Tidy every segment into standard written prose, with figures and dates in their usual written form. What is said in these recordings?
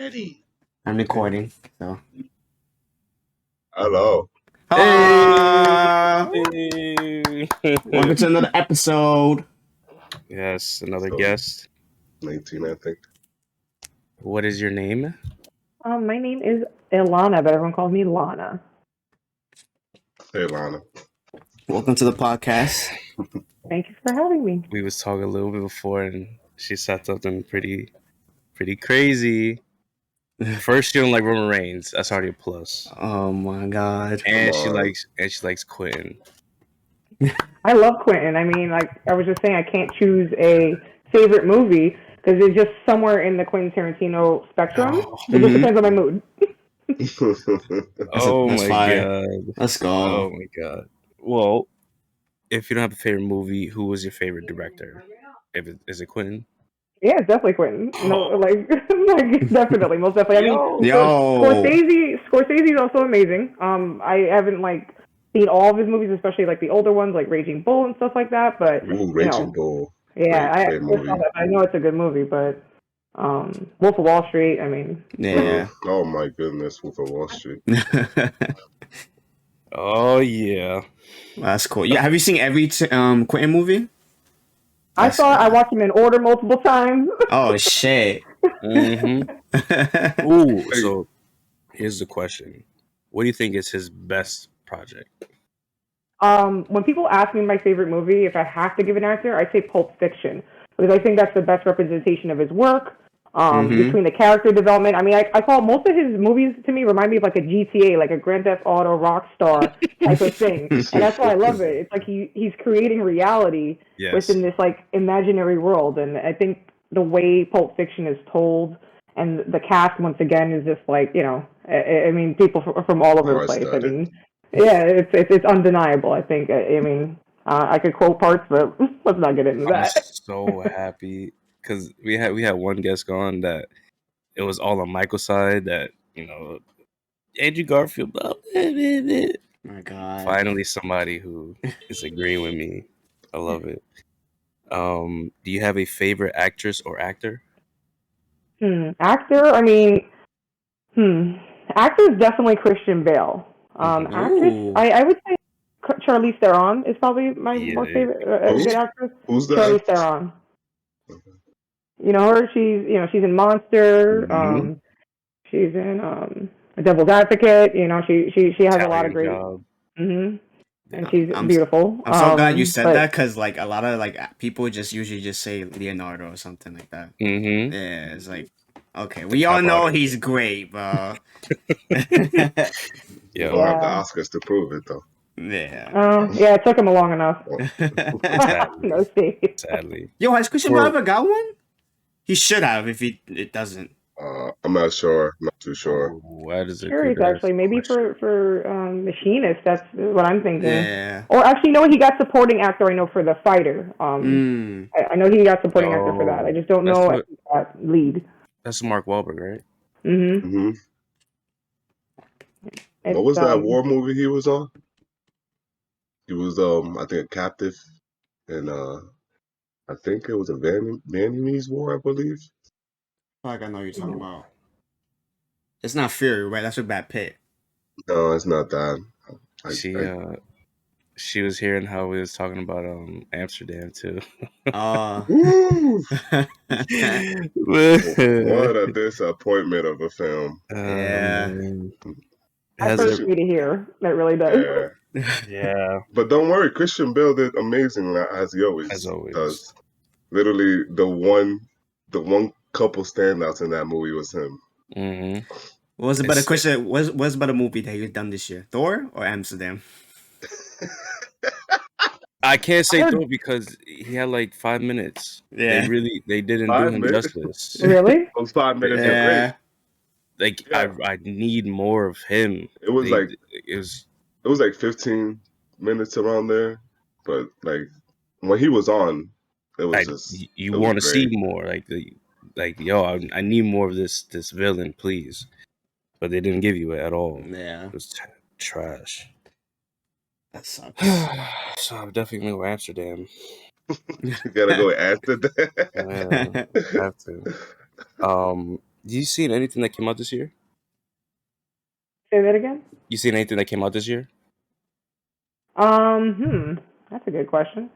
already. I'm recording. So. Hello. Hello. Hey. Welcome to another episode. Yes, another So- guest. 19, I think. What is your name? My name is Ilana, but everyone calls me Lana. Hey, Lana. Welcome to the podcast. Thank you for having me. We was talking a little bit before, and she said something pretty crazy. First, she don't like Roman Reigns. That's already a plus. Oh my god. And Come she on. likes Quentin. I love Quentin. I mean, like I was just saying, I can't choose a favorite movie because it's just somewhere in the Quentin Tarantino spectrum. Oh, It just Mhm. depends on my mood. That's my fire. god. Let's go. Oh my god. Well, if you don't have a favorite movie, who was your favorite director? Is it Quentin? Yeah, it's definitely Quentin. No, like definitely, most definitely. I mean, Yo. Scorsese is also amazing. I haven't like seen all of his movies, especially like the older ones, like Raging Bull and stuff like that. But Ooh, Raging Bull. yeah, Great movie. I know it's a good movie, but Wolf of Wall Street. I mean, Yeah. Oh my goodness, Wolf of Wall Street. Oh yeah. That's cool. Yeah, have you seen every Quentin movie? I watched him in order multiple times. Oh shit. Mm-hmm. Ooh, so here's the question. What do you think is his best project? When people ask me my favorite movie, if I have to give an answer, I say Pulp Fiction because I think that's the best representation of his work. Between the character development, I mean, I call most of his movies to me remind me of like a GTA, like a Grand Theft Auto Rockstar type of thing, and that's why I love it. It's like he's creating reality within this like imaginary world, and I think the way Pulp Fiction is told and the cast once again is just like I mean, people from all over the place. I mean, yeah, it's undeniable. I think. I mean, I could quote parts, but let's not get into that. I'm so happy because we had one guest gone that it was all on Michael's side that Andrew Garfield. Blah, blah, blah, blah. My god. Finally, somebody who is agreeing with me. I love it. Do you have a favorite actress or actor? Actor. I mean, actor is definitely Christian Bale. Actress, I would say Charlize Theron is probably my most favorite good actress. Who's that? Charlize Theron. You know her. She's in Monster. She's in Devil's Advocate. She has a lot of great. And she's beautiful. I'm so glad you said that because like a lot of like people usually just say Leonardo or something like that. Mm-hmm. Yeah, it's like okay, we all know he's great, bro. You don't have the Oscars to prove it though. Yeah. Yeah, it took him long enough. No shade. Sadly. Yo, has Christian Bale ever got one? He should have if it doesn't. I'm not sure. I'm not too sure. Why does it? Curious, actually, maybe for Machinist. That's what I'm thinking. Yeah. Or actually, no, he got supporting actor. I know for The Fighter. I know he got supporting actor for that. I just don't know if he got lead. That's Mark Wahlberg, right? Mm-hmm. What was that war movie he was on? He was I think a captive, and I think it was a Vietnamese war, I believe. Like I know what you're talking about. It's not Fury, right? That's with Brad Pitt. No, it's not that. She was hearing how we was talking about Amsterdam too. What a disappointment of a film. Yeah. That hurts me to hear. That really does. Yeah. But don't worry, Christian Bale did amazing as he always does. Literally, the one couple standouts in that movie was him. Mm-hmm. What was about a question? What's about a movie that you've done this year? Thor or Amsterdam? I can't say Thor because he had like 5 minutes. Yeah. They didn't do him justice. Really? Those 5 minutes are great. Like I need more of him. It was it was like 15 minutes around there, but like when he was on, it was you want to see more. I need more of this villain, please. But they didn't give you it at all. Yeah, it was trash. That sucks. So I'm definitely going to Amsterdam. You gotta go Amsterdam. Yeah, I have to. You seen anything that came out this year? Say that again. You seen anything that came out this year? That's a good question.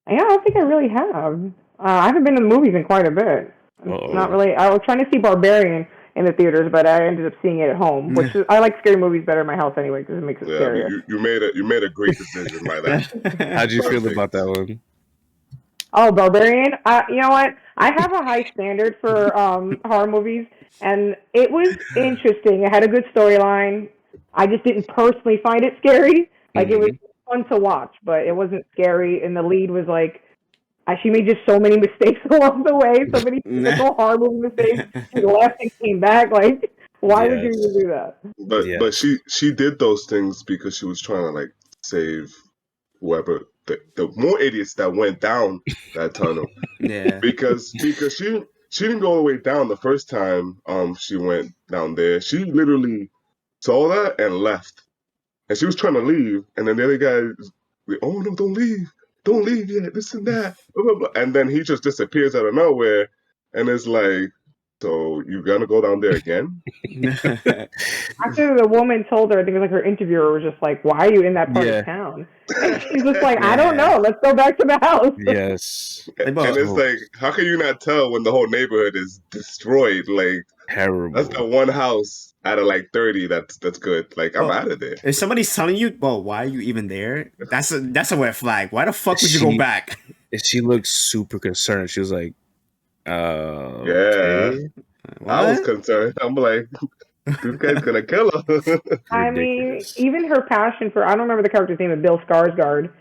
Yeah, I don't think I really have. I haven't been to the movies in quite a bit. Not really. I was trying to see Barbarian in the theaters, but I ended up seeing it at home. Which I like scary movies better in my house anyway because it makes it scarier. You made a great decision by that. How'd you feel Perfect. about that one? Oh, Barbarian. You know what? I have a high standard for horror movies, and it was interesting. It had a good storyline. I just didn't personally find it scary. Like it was fun to watch, but it wasn't scary. And the lead was like, she made just so many mistakes along the way, so many typical horror movie mistakes. She left and came back. Like, why would you even do that? But she did those things because she was trying to like save whoever the more idiots that went down that tunnel. Yeah. Because she didn't go all the way down the first time she went down there. She literally saw that and left. And she was trying to leave, and then the other guy was like, oh no, don't leave yet, this and that. Blah, blah, blah. And then he just disappears out of nowhere, and it's like, so you're gonna go down there again? After the woman told her, I think it was like her interviewer was just like, why are you in that part of town? And she's just like, I don't know, let's go back to the house. Yes. And it's like, how can you not tell when the whole neighborhood is destroyed? Like, terrible. That's the one house out of like 30 that's good. Like, I'm out of there. If somebody's telling you, well, why are you even there? That's a red flag. Why the fuck would you go back? She looked super concerned. She was like, okay. I was concerned. I'm like, this guy's gonna kill her. I mean, even her passion for, I don't remember the character's name, Bill Skarsgård.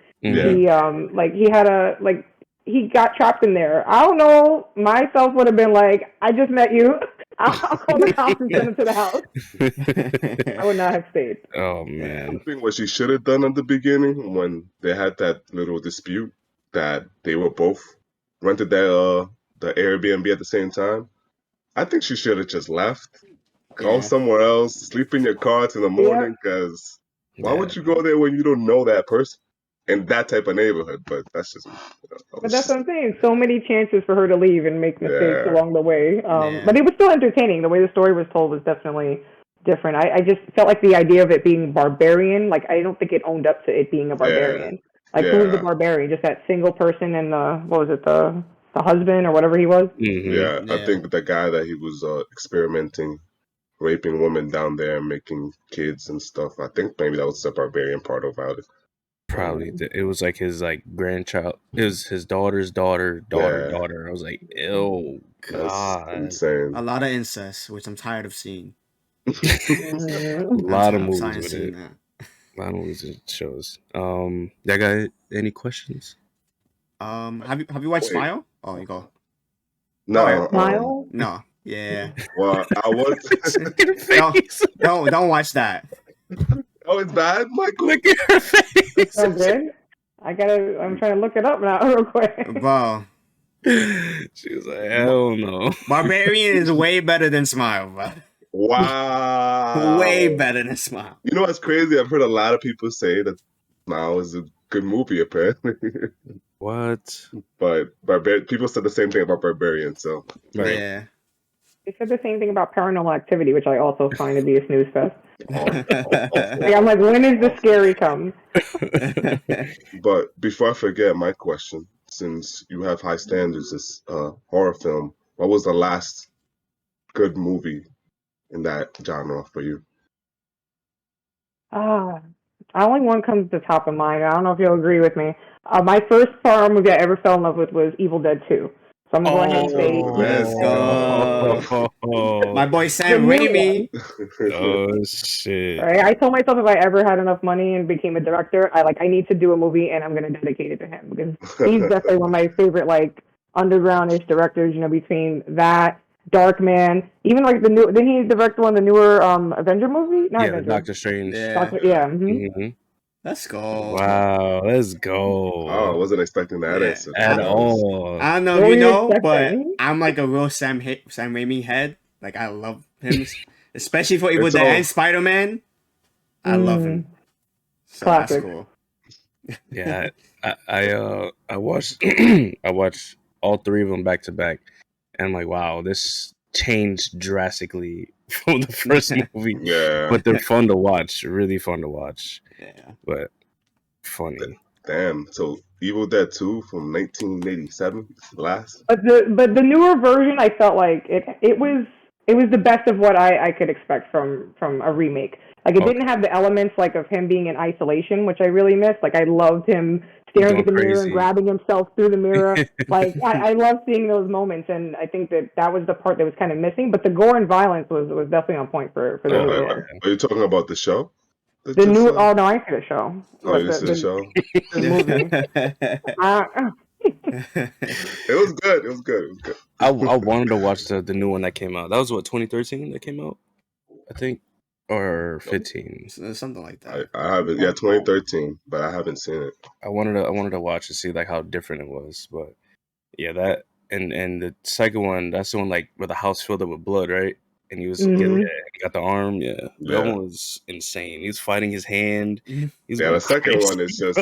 He got trapped in there. I don't know, myself would have been like, I just met you. I'll call the cops and send him to the house. I would not have stayed. Oh, man. I think what she should have done at the beginning when they had that little dispute that they were both rented the Airbnb at the same time, I think she should have just left. Go somewhere else, sleep in your car till the morning, because why would you go there when you don't know that person in that type of neighborhood? But that's just But that's what I'm saying. So many chances for her to leave and make mistakes along the way. But it was still entertaining. The way the story was told was definitely different. I just felt like the idea of it being barbarian, like I don't think it owned up to it being a barbarian. Like who was the barbarian? Just that single person and the husband or whatever he was? Mm-hmm. I think the guy that he was experimenting, raping women down there, making kids and stuff. I think maybe that was the barbarian part about it. Probably. It was like his grandchild. It was his daughter's daughter. I was like, ew, God. That's insane. A lot of incest, which I'm tired of seeing. A lot of movies with it. A lot of movies and shows. Y'all got any questions? Have you watched Smile? Oh, you go. No. Smile? No. Yeah. Well, I was. Don't watch that. Oh, it's bad, Michael. Look at her face. So good. I'm trying to look it up now real quick. Bro. She was like, hell no. Barbarian is way better than Smile, bro. Wow. Way better than Smile. You know what's crazy? I've heard a lot of people say that Smile is a good movie, apparently. What? But people said the same thing about Barbarian, so. Right. Yeah. They said the same thing about Paranormal Activity, which I also find to be a snooze fest. I'm like, when is the scary come? But before I forget my question, since you have high standards as a horror film, what was the last good movie in that genre for you? Only one comes to the top of mind. I don't know if you'll agree with me. My first horror movie I ever fell in love with was Evil Dead 2. So I'm going to say... Let's go. My boy Sam Raimi. Oh, shit. Right? I told myself if I ever had enough money and became a director, I need to do a movie and I'm going to dedicate it to him. Because he's definitely one of my favorite, underground-ish directors, between that, Darkman, even the new... Didn't he direct one of the newer Avenger movie? Not Avenger. Doctor Strange. Yeah. Mm-hmm. Let's go. Wow, let's go. Oh, I wasn't expecting that answer. At all. I don't know if you know, but I'm like a real Sam Raimi head. Like, I love him. Especially for Evil Dead and Spider-Man. I love him. So classic. That's cool. Yeah, I watched I watched all three of them back to back, and I'm like, wow, this changed drastically from the first movie. Yeah. But they're fun to watch. Really fun to watch. Yeah. But funny. Damn. So Evil Dead 2 from 1987, last. But the newer version, I felt like it was the best of what I could expect from a remake. Like it didn't have the elements like of him being in isolation, which I really missed. Like I loved him staring at the mirror and grabbing himself through the mirror. Like I love seeing those moments, and I think that was the part that was kind of missing. But the gore and violence was definitely on point for the new one. Are you talking about the show? The new oh no, I see the show. Oh, you see the show? The movie. It was good. It was good. It was good. I wanted to watch the new one that came out. That was what 2013 that came out, I think, or 15, something like that. I haven't. Yeah, 2013, but I haven't seen it. I wanted to watch to see like how different it was, but yeah, that and the second one, that's the one like where the house filled up with blood, right? And he was he got the arm. Yeah, that one was insane. He was fighting his hand. The second one is just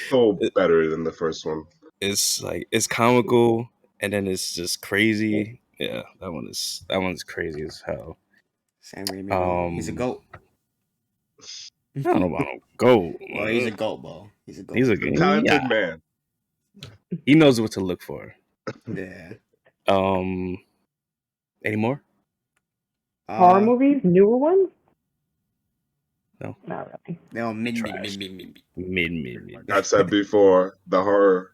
so better than the first one. It's like it's comical and then it's just crazy. Yeah, that one's crazy as hell. Sam Raimi, he's a goat. I don't know about no goat. Well, he's a goat, bro. He's a goat. He's a talented man. He knows what to look for. Yeah. Any more? Horror movies, newer ones? No, not really. No, mid. I've said before, the horror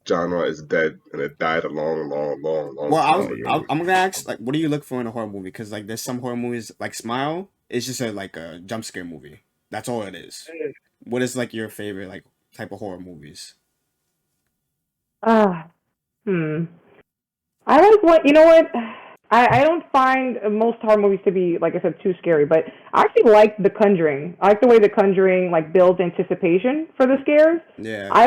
genre is dead, and it died a long well, time. I'm gonna ask, like, what do you look for in a horror movie? Because like, there's some horror movies like Smile. It's just like a jump scare movie. That's all it is. What is like your favorite like type of horror movies? I like what you know what. I don't find most horror movies to be, like I said, too scary, but I actually like The Conjuring. I like the way The Conjuring like builds anticipation for the scares. Yeah. I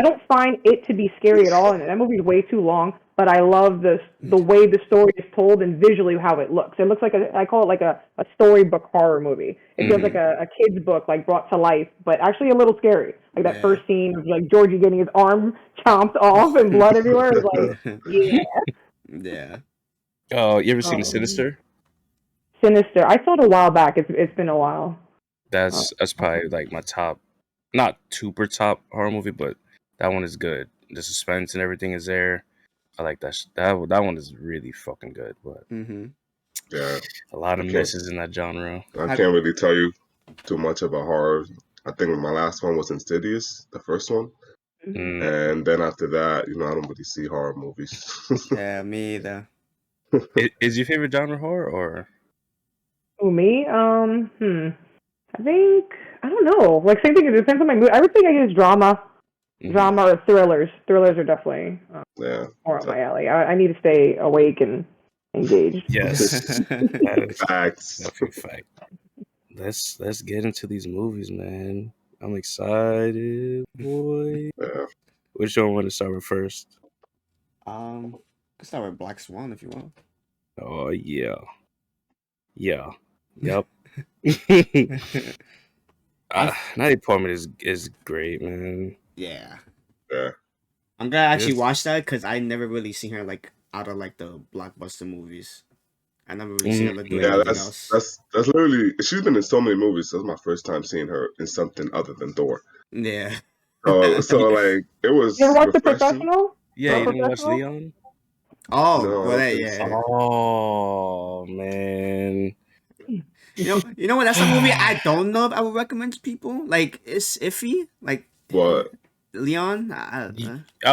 don't find it to be scary at all, and that movie is way too long. But I love the way the story is told and visually how it looks. It looks like I call it like a storybook horror movie. It feels like a kid's book, like brought to life, but actually a little scary. Like that first scene of like Georgie getting his arm chomped off and blood everywhere is like, yeah. Yeah. Oh, you ever seen Sinister? Sinister. I saw it a while back. It's been a while. That's probably like my top, not super top horror movie, but that one is good. The suspense and everything is there. I like that. That one is really fucking good. But yeah, a lot of misses in that genre. I can't really tell you too much about horror. I think my last one was Insidious, the first one. And then after that, I don't really see horror movies. Yeah, me either. Is your favorite genre horror or? Oh, me? I think I don't know. Like same thing. It depends on my mood. I would think I use drama or thrillers. Thrillers are definitely more up my alley. I need to stay awake and engaged. Yes, facts. Definitely fact. Let's get into these movies, man. I'm excited, boy. Yeah. Which one want to start with first? Let's start with Black Swan if you want. Oh yeah. Yep. Natalie Portman is great, man. Yeah. Yeah. I'm gonna actually watch that because I never really seen her like out of like the blockbuster movies. I never really seen her do anything else. That's literally, she's been in so many movies. So that's my first time seeing her in something other than Thor. Yeah. So like it was. You ever watch The Professional? Yeah, you didn't watch Leon? Oh, No, well, yeah. Oh man. You know what? That's a movie I don't know if I would recommend to people. Like it's iffy. Like what? Leon. I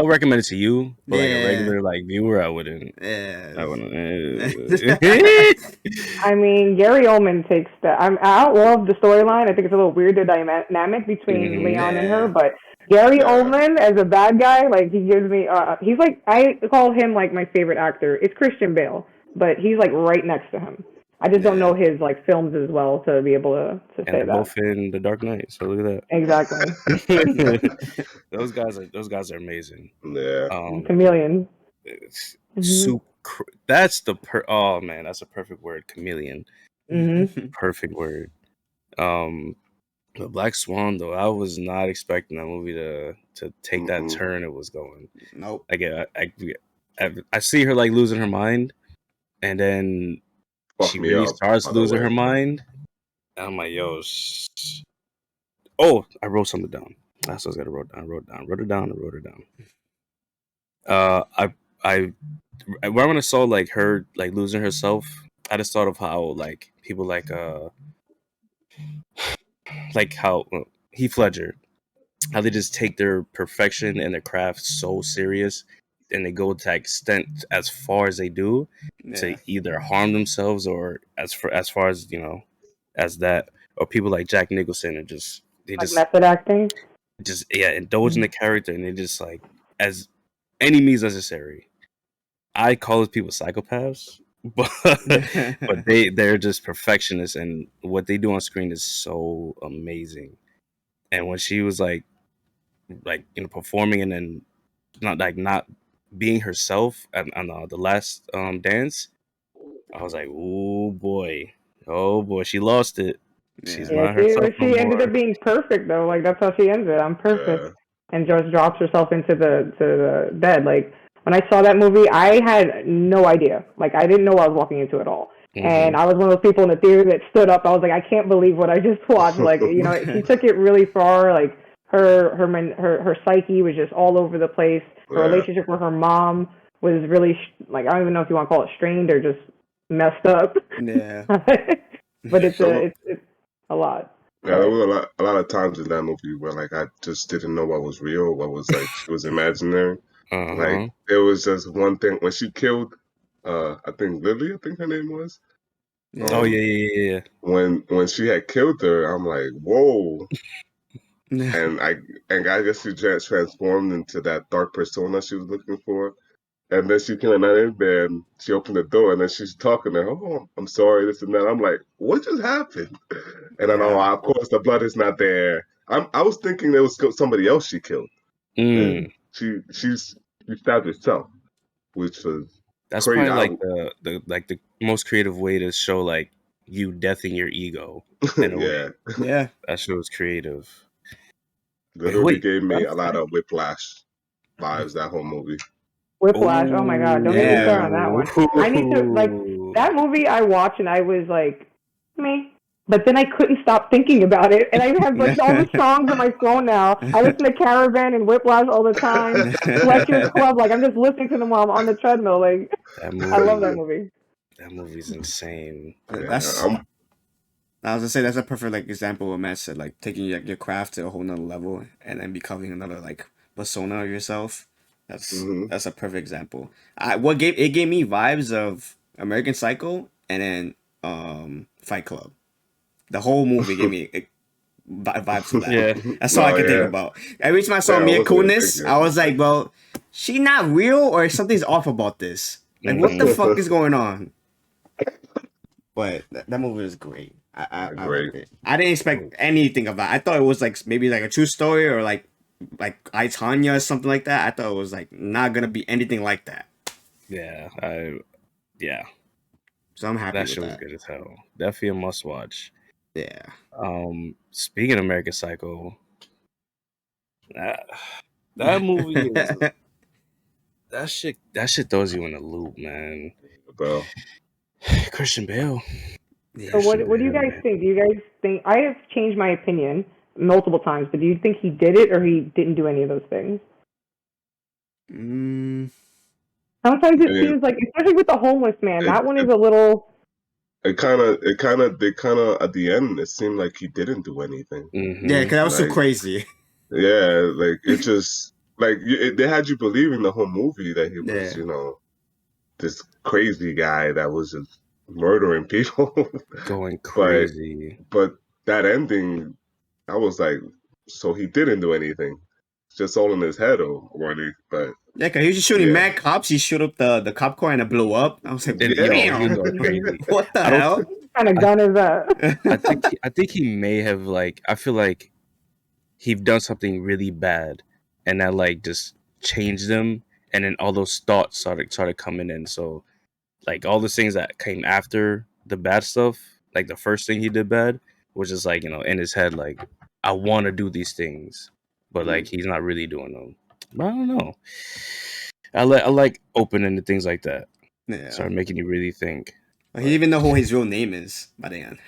would recommend it to you, but like a regular like viewer, I wouldn't. Yeah. I wouldn't. I mean, Gary Oldman takes that. I don't love the storyline. I think it's a little weird, the dynamic between Leon and her, but Gary Oldman as a bad guy, like he gives me. He's like, I call him like my favorite actor. It's Christian Bale, but he's like right next to him. I just don't know his like films as well to be able to say that. And both in The Dark Knight, so look at that. Exactly. Those guys are amazing. Yeah. Chameleon. That's oh man, that's a perfect word. Chameleon. Perfect word. The Black Swan though, I was not expecting that movie to take that turn it was going. Nope. I see her like losing her mind, and then Fuck she me really up, starts by the losing way. her mind. And I'm like, yo, oh, I wrote something down. That's what I wrote down. I wrote it down. I when I saw like her like losing herself, I just thought of how like people like how Heath Ledger, how they just take their perfection and their craft so serious, and they go to that extent as far as they do to either harm themselves or as far as as that, or people like Jack Nicholson and they Like method acting. just indulge in the character, and they just like as any means necessary. I call those people psychopaths, but they're just perfectionists, and what they do on screen is so amazing. And when she was like performing and then not being herself on the last dance, I was like, oh boy, she lost it. She's Yeah, not herself no she ended more. up being perfect though. Like that's how she ends it. I'm perfect, Yeah. and just drops herself into the bed. Like when I saw that movie, I had no idea. Like I didn't know what I was walking into at all. And I was one of those people in the theater that stood up. I was like, I can't believe what I just watched. Like she took it really far. Like her psyche was just all over the place. Her relationship with her mom was really like I don't even know if you want to call it strained or just messed up. Yeah. But it's a lot. Yeah, there was a lot of times in that movie where like I just didn't know what was real, what was like she was imaginary. Like there was just one thing when she killed, I think Lily, I think her name was. Oh yeah. When she had killed her, I'm like, whoa. and I guess she just transformed into that dark persona she was looking for. And then she came in bed, and she opened the door, and then she's talking to her. Oh, I'm sorry, this and that. I'm like, what just happened? And then, of course, the blood is not there. I was thinking there was somebody else she killed. And she stabbed herself, which was that's crazy. probably like the most creative way to show like you deathing your ego in a way. Yeah, that show was creative. Literally gave me a lot of Whiplash vibes. That whole movie. Whiplash. Oh my god, don't get me started on that one. I need to like that movie. I watched and I was like, me. But then I couldn't stop thinking about it, and I have like all the songs on my phone now. I listen to Caravan and Whiplash all the time. Fletcher's Club, like I'm just listening to them while I'm on the treadmill. Like I love that movie. That movie's insane. I was gonna say that's a perfect like example of what Matt said, like taking your craft to a whole nother level and then becoming another like persona of yourself. That's a perfect example. It gave me vibes of American Psycho and then Fight Club. The whole movie gave me vibes of that. Yeah. That's all I could think about. Every time I saw Mia Kunis, I was like, well, she not real or something's off about this. Like, what the fuck is going on? But that movie was great. I loved it. I didn't expect anything of that. I thought it was like maybe like a true story or like I, Tanya or something like that. I thought it was like not gonna be anything like that. Yeah, So I'm happy that with show was that. good as hell. Definitely a must watch. Yeah. Speaking of American Psycho, that movie is that shit throws you in a loop, man. Bale. Christian Bale. So what do you guys think? Do you guys think I have changed my opinion multiple times, but do you think he did it or he didn't do any of those things? Sometimes it seems like, especially with the homeless man, that one is a little. They kind of at the end. It seemed like he didn't do anything. Yeah, because that was so crazy. Yeah, like it just like they had you believing the whole movie that he was, this crazy guy that was just murdering people, going crazy. But that ending, I was like, so he didn't do anything. It's just all in his head already. But yeah, because he was just shooting mad cops. He shot up the cop car and it blew up. I was like, damn, what the hell? What kind of gun is that? I think he may have like. I feel like he done something really bad, and that like just changed him, and then all those thoughts started coming in. So like all the things that came after the bad stuff, like the first thing he did bad was just like in his head like I want to do these things, but like he's not really doing them. But I don't know. I like open-ended things like that. Yeah. Started making you really think. He didn't even know who his real name is by the end.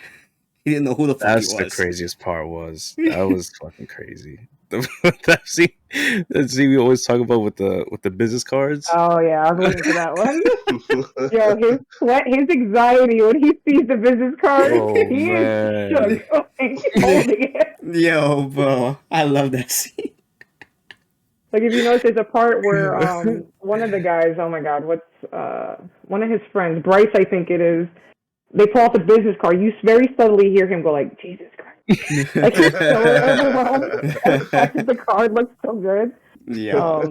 He didn't know who the fuck he was. That's the craziest part was. That was fucking crazy. that scene we always talk about with the business cards. Oh yeah, I was waiting for that one. Yo, his sweat, his anxiety when he sees the business card, he is shook, holding it. Yo, bro, I love that scene. Like if you notice, there's a part where one of the guys, oh my god, what's one of his friends, Bryce, I think it is. They pull out the business card. You very subtly hear him go like, "Jesus Christ!" Like he's so overwhelmed. And the fact that the card looks so good. Yeah.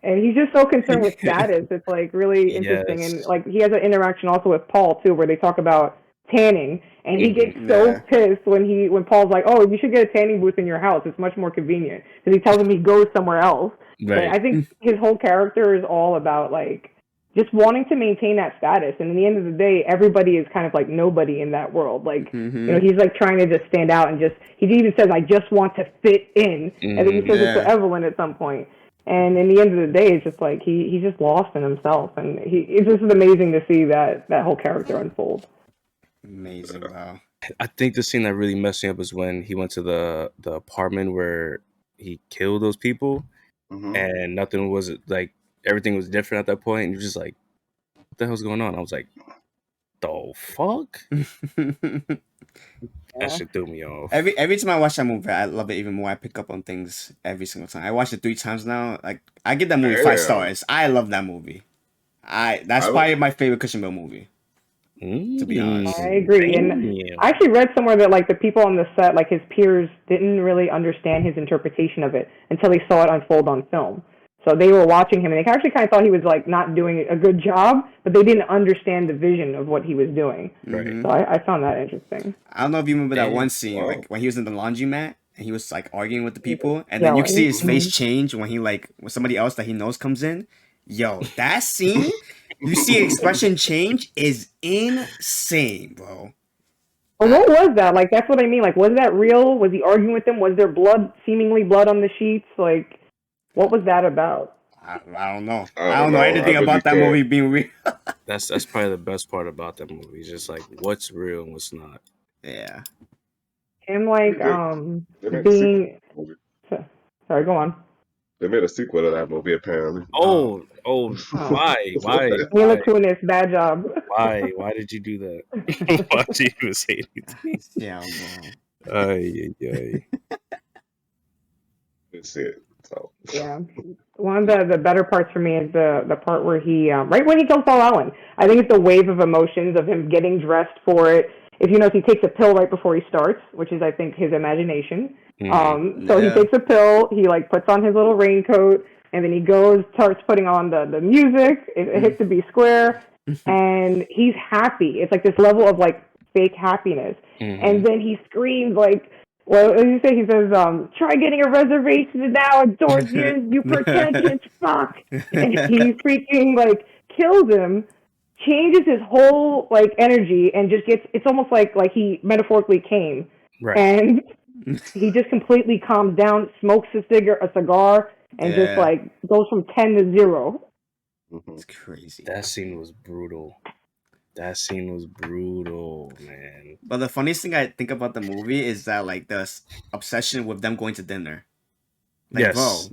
And he's just so concerned with status. It's like really interesting. Yes. And like he has an interaction also with Paul too, where they talk about tanning, and he gets so pissed when Paul's like, "Oh, you should get a tanning booth in your house. It's much more convenient." Because he tells him he goes somewhere else. Right. And I think his whole character is all about like just wanting to maintain that status. And in the end of the day, everybody is kind of like nobody in that world. Like, you know, he's like trying to just stand out and just, he even says, "I just want to fit in." And then he says it to Evelyn at some point. And in the end of the day, it's just like he's just lost in himself. And it's just amazing to see that whole character unfold. Amazing, wow. I think the scene that really messed me up was when he went to the apartment where he killed those people, and nothing was like, everything was different at that point, and you're just like, what the hell's going on? I was like, the fuck? That shit threw me off. Every time I watch that movie, I love it even more. I pick up on things every single time. I watched it 3 times now. Like, I give that movie 5 stars. I love that movie. That's probably my favorite Christian Bale movie. To be honest, I agree. And I actually read somewhere that like the people on the set, like his peers, didn't really understand his interpretation of it until they saw it unfold on film. So they were watching him, and they actually kind of thought he was like not doing a good job, but they didn't understand the vision of what he was doing. Right. So I found that interesting. I don't know if you remember that one scene, like when he was in the laundromat and he was like arguing with the people, and then you can see his face change when he like when somebody else that he knows comes in. Yo, that scene, you see expression change is insane, bro. Well, what was that? Like, that's what I mean. Like, was that real? Was he arguing with them? Was there seemingly blood on the sheets? Like, what was that about? I don't know. I don't know anything about that movie being real. That's probably the best part about that movie. It's just like what's real and what's not. Yeah. Him like being. Sorry, go on. They made a sequel to that movie apparently. Oh, why? Mila Kunis, bad job. Why did you do that? Why did you even say anything? Yeah, bro. That's it. So. Yeah, one of the better parts for me is the part where he right when he kills Paul Allen. I think it's the wave of emotions of him getting dressed for it. If you notice, he takes a pill right before he starts, which is I think his imagination. So he takes a pill. He like puts on his little raincoat, and then he starts putting on the music. It hits the B square, and he's happy. It's like this level of like fake happiness, and then he screams like. Well, as you say, he says, "Try getting a reservation now at George's, you pretentious fuck." And he freaking, like, kills him, changes his whole, like, energy, and just it's almost like he metaphorically came. Right. And he just completely calms down, smokes a cigar, and just, like, goes from 10 to 0. It's crazy. That scene was brutal. Man. But the funniest thing I think about the movie is that like the obsession with them going to dinner. Like, yes.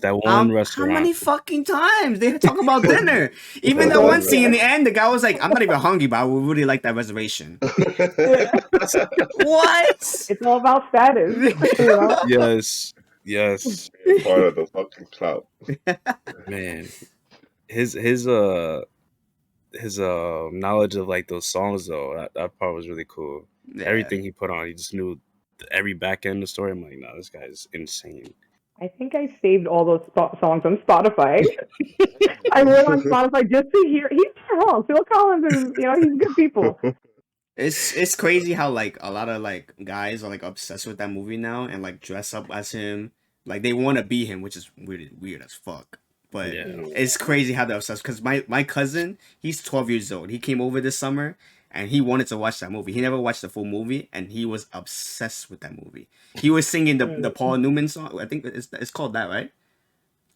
That one restaurant. How many fucking times they talk about dinner? Even that one scene in the end, the guy was like, "I'm not even hungry, but I would really like that reservation." What? It's all about status. You know? Yes. Part of the fucking clout. Man, his knowledge of like those songs though, that part was really cool. Everything he put on, he just knew every back end of the story. I'm like, no, this guy is insane. I think I saved all those songs on Spotify. I went on Spotify just to hear. He's not wrong. Phil Collins is, he's good people. It's crazy how like a lot of like guys are like obsessed with that movie now and like dress up as him. Like they want to be him, which is weird as fuck. But it's crazy how they're obsessed. Because my cousin, he's 12 years old. He came over this summer and he wanted to watch that movie. He never watched the full movie and he was obsessed with that movie. He was singing the Paul Newman song. I think it's called that, right?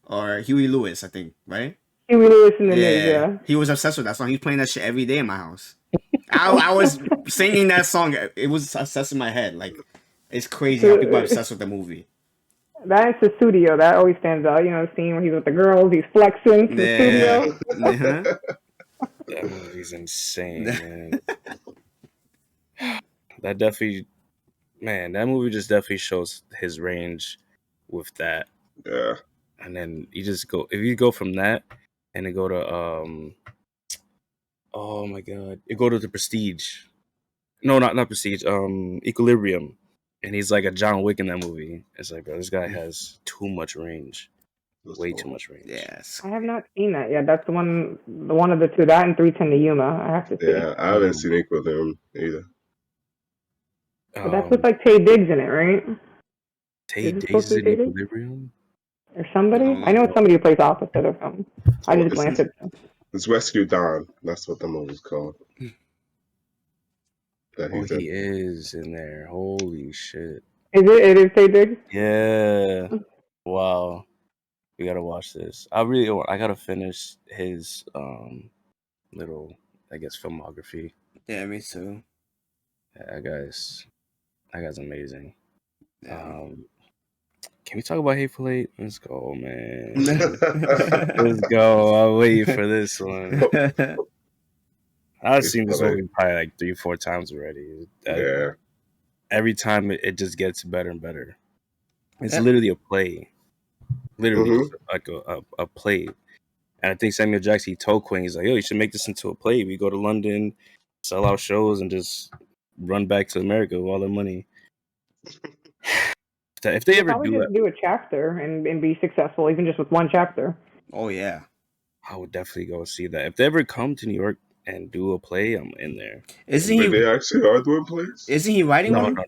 Or Huey Lewis, I think, right? He really listened to news, yeah. He was obsessed with that song. He was playing that shit every day in my house. I was singing that song. It was obsessed in my head. Like, it's crazy how people are obsessed with the movie. That is the studio. That always stands out. You know, the scene where he's with the girls, he's flexing in the studio. That movie's insane, man. That definitely, man, that movie just definitely shows his range with that. Yeah. And then you just go, if you go from that and then go to, oh my God, you go to the Prestige. No, not Prestige, Equilibrium. And he's like a John Wick in that movie. It's like, bro, this guy has too much range. Way too much range. Yes. I have not seen that yet. That's the one of the two. That and 310 to Yuma. I have to see. Yeah, I haven't seen Equilibrium either. But that's with like Taye Diggs in it, right? Taye Diggs in Equilibrium? Or somebody? I know it's somebody who plays opposite of him. I just glanced at them. It's Rescue Dawn. That's what the movie's called. He is in there. Holy shit. Is it? It is Taye Diggs? Yeah. Wow. We gotta watch this. I gotta finish his little, I guess, filmography. Yeah, me too. Yeah, that guy's amazing. Yeah. Can we talk about Hateful Eight? Let's go, man. Let's go. I'm waiting for this one. I've seen this movie probably like 3-4 times already. Yeah. Every time it just gets better and better. It's literally a play. Literally just like a play. And I think Samuel Jackson, he told Quentin, he's like, yo, you should make this into a play. We go to London, sell out shows, and just run back to America with all the money. If they ever do a chapter and be successful, even just with one chapter. Oh, yeah. I would definitely go see that. If they ever come to New York and do a play, I'm in there. They actually are doing plays? Isn't he writing one? No.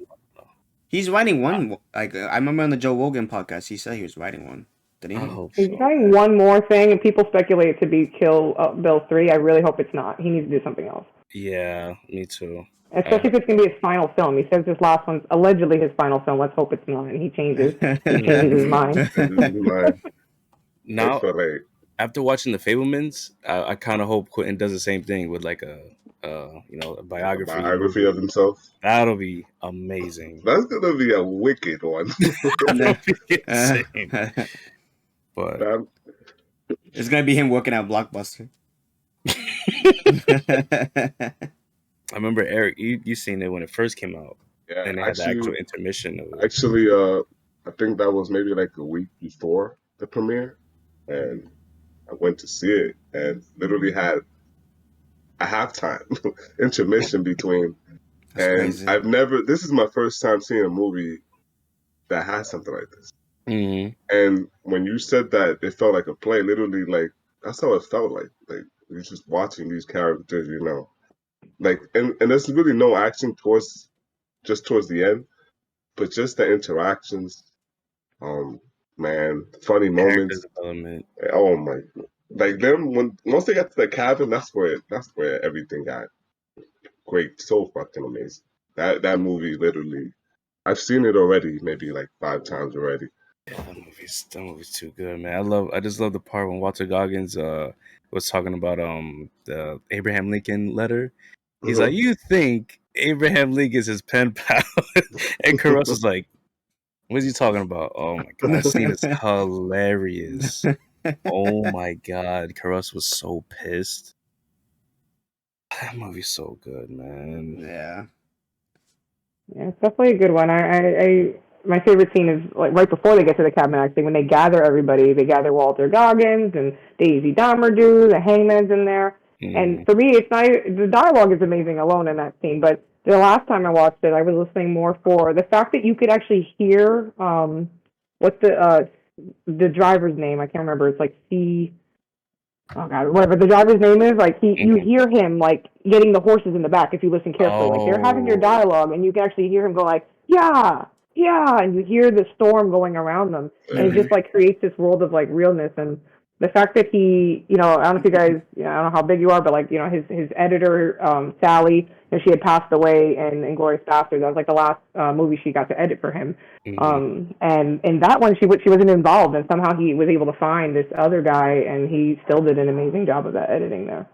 He's writing one. Like I remember on the Joe Rogan podcast, he said he was writing one. Did he? He's writing one more thing, and people speculate to be Kill Bill 3. I really hope it's not. He needs to do something else. Yeah, me too. Especially if it's going to be his final film. He says this last one's allegedly his final film. Let's hope it's not. And he changes his mind. Now, after watching The Fabelmans, I kind of hope Quentin does the same thing with like a biography. A biography of himself. That'll be amazing. That's gonna be a wicked one. That'll be insane. But it's gonna be him working at Blockbuster. I remember Eric, you seen it when it first came out. Yeah, and they had the actual intermission of it. Actually, I think that was maybe like a week before the premiere, and I went to see it and literally had a halftime intermission between. That's crazy. I've this is my first time seeing a movie that has something like this. Mm-hmm. And when you said that it felt like a play, literally, like, that's how it felt like. Like, you're just watching these characters, you know. Like, and there's really no action towards the end, but just the interactions, man, funny moments. Oh my, like them once they got to the cabin, that's where everything got great, so fucking amazing. That movie, literally, I've seen it already, maybe like 5 times already. Yeah, that movie's too good, man. I just love the part when Walter Goggins was talking about the Abraham Lincoln letter. He's like, you think Abraham Lincoln's his pen pal? And Carus was like, what is he talking about? Oh my god, that scene is hilarious. Oh my god, Carus was so pissed. That movie's so good, man. Yeah. Yeah, it's definitely a good one. My favorite scene is like right before they get to the cabin, actually, when they gather everybody. They gather Walter Goggins and Daisy Domerdew, the hangman's in there. And for me, it's not, the dialogue is amazing alone in that scene, but the last time I watched it, I was listening more for the fact that you could actually hear what's the driver's name? I can't remember. It's like whatever the driver's name is. Like you hear him like getting the horses in the back if you listen carefully. Like they're having your dialogue, and you can actually hear him go like, yeah, and you hear the storm going around them, and it just like creates this world of like realness. And the fact that he, I don't know if you guys, I don't know how big you are, but like, his editor, Sally, she had passed away in Inglourious Basterds. That was like the last movie she got to edit for him. And in that one, she wasn't involved, and somehow he was able to find this other guy, and he still did an amazing job of that editing there.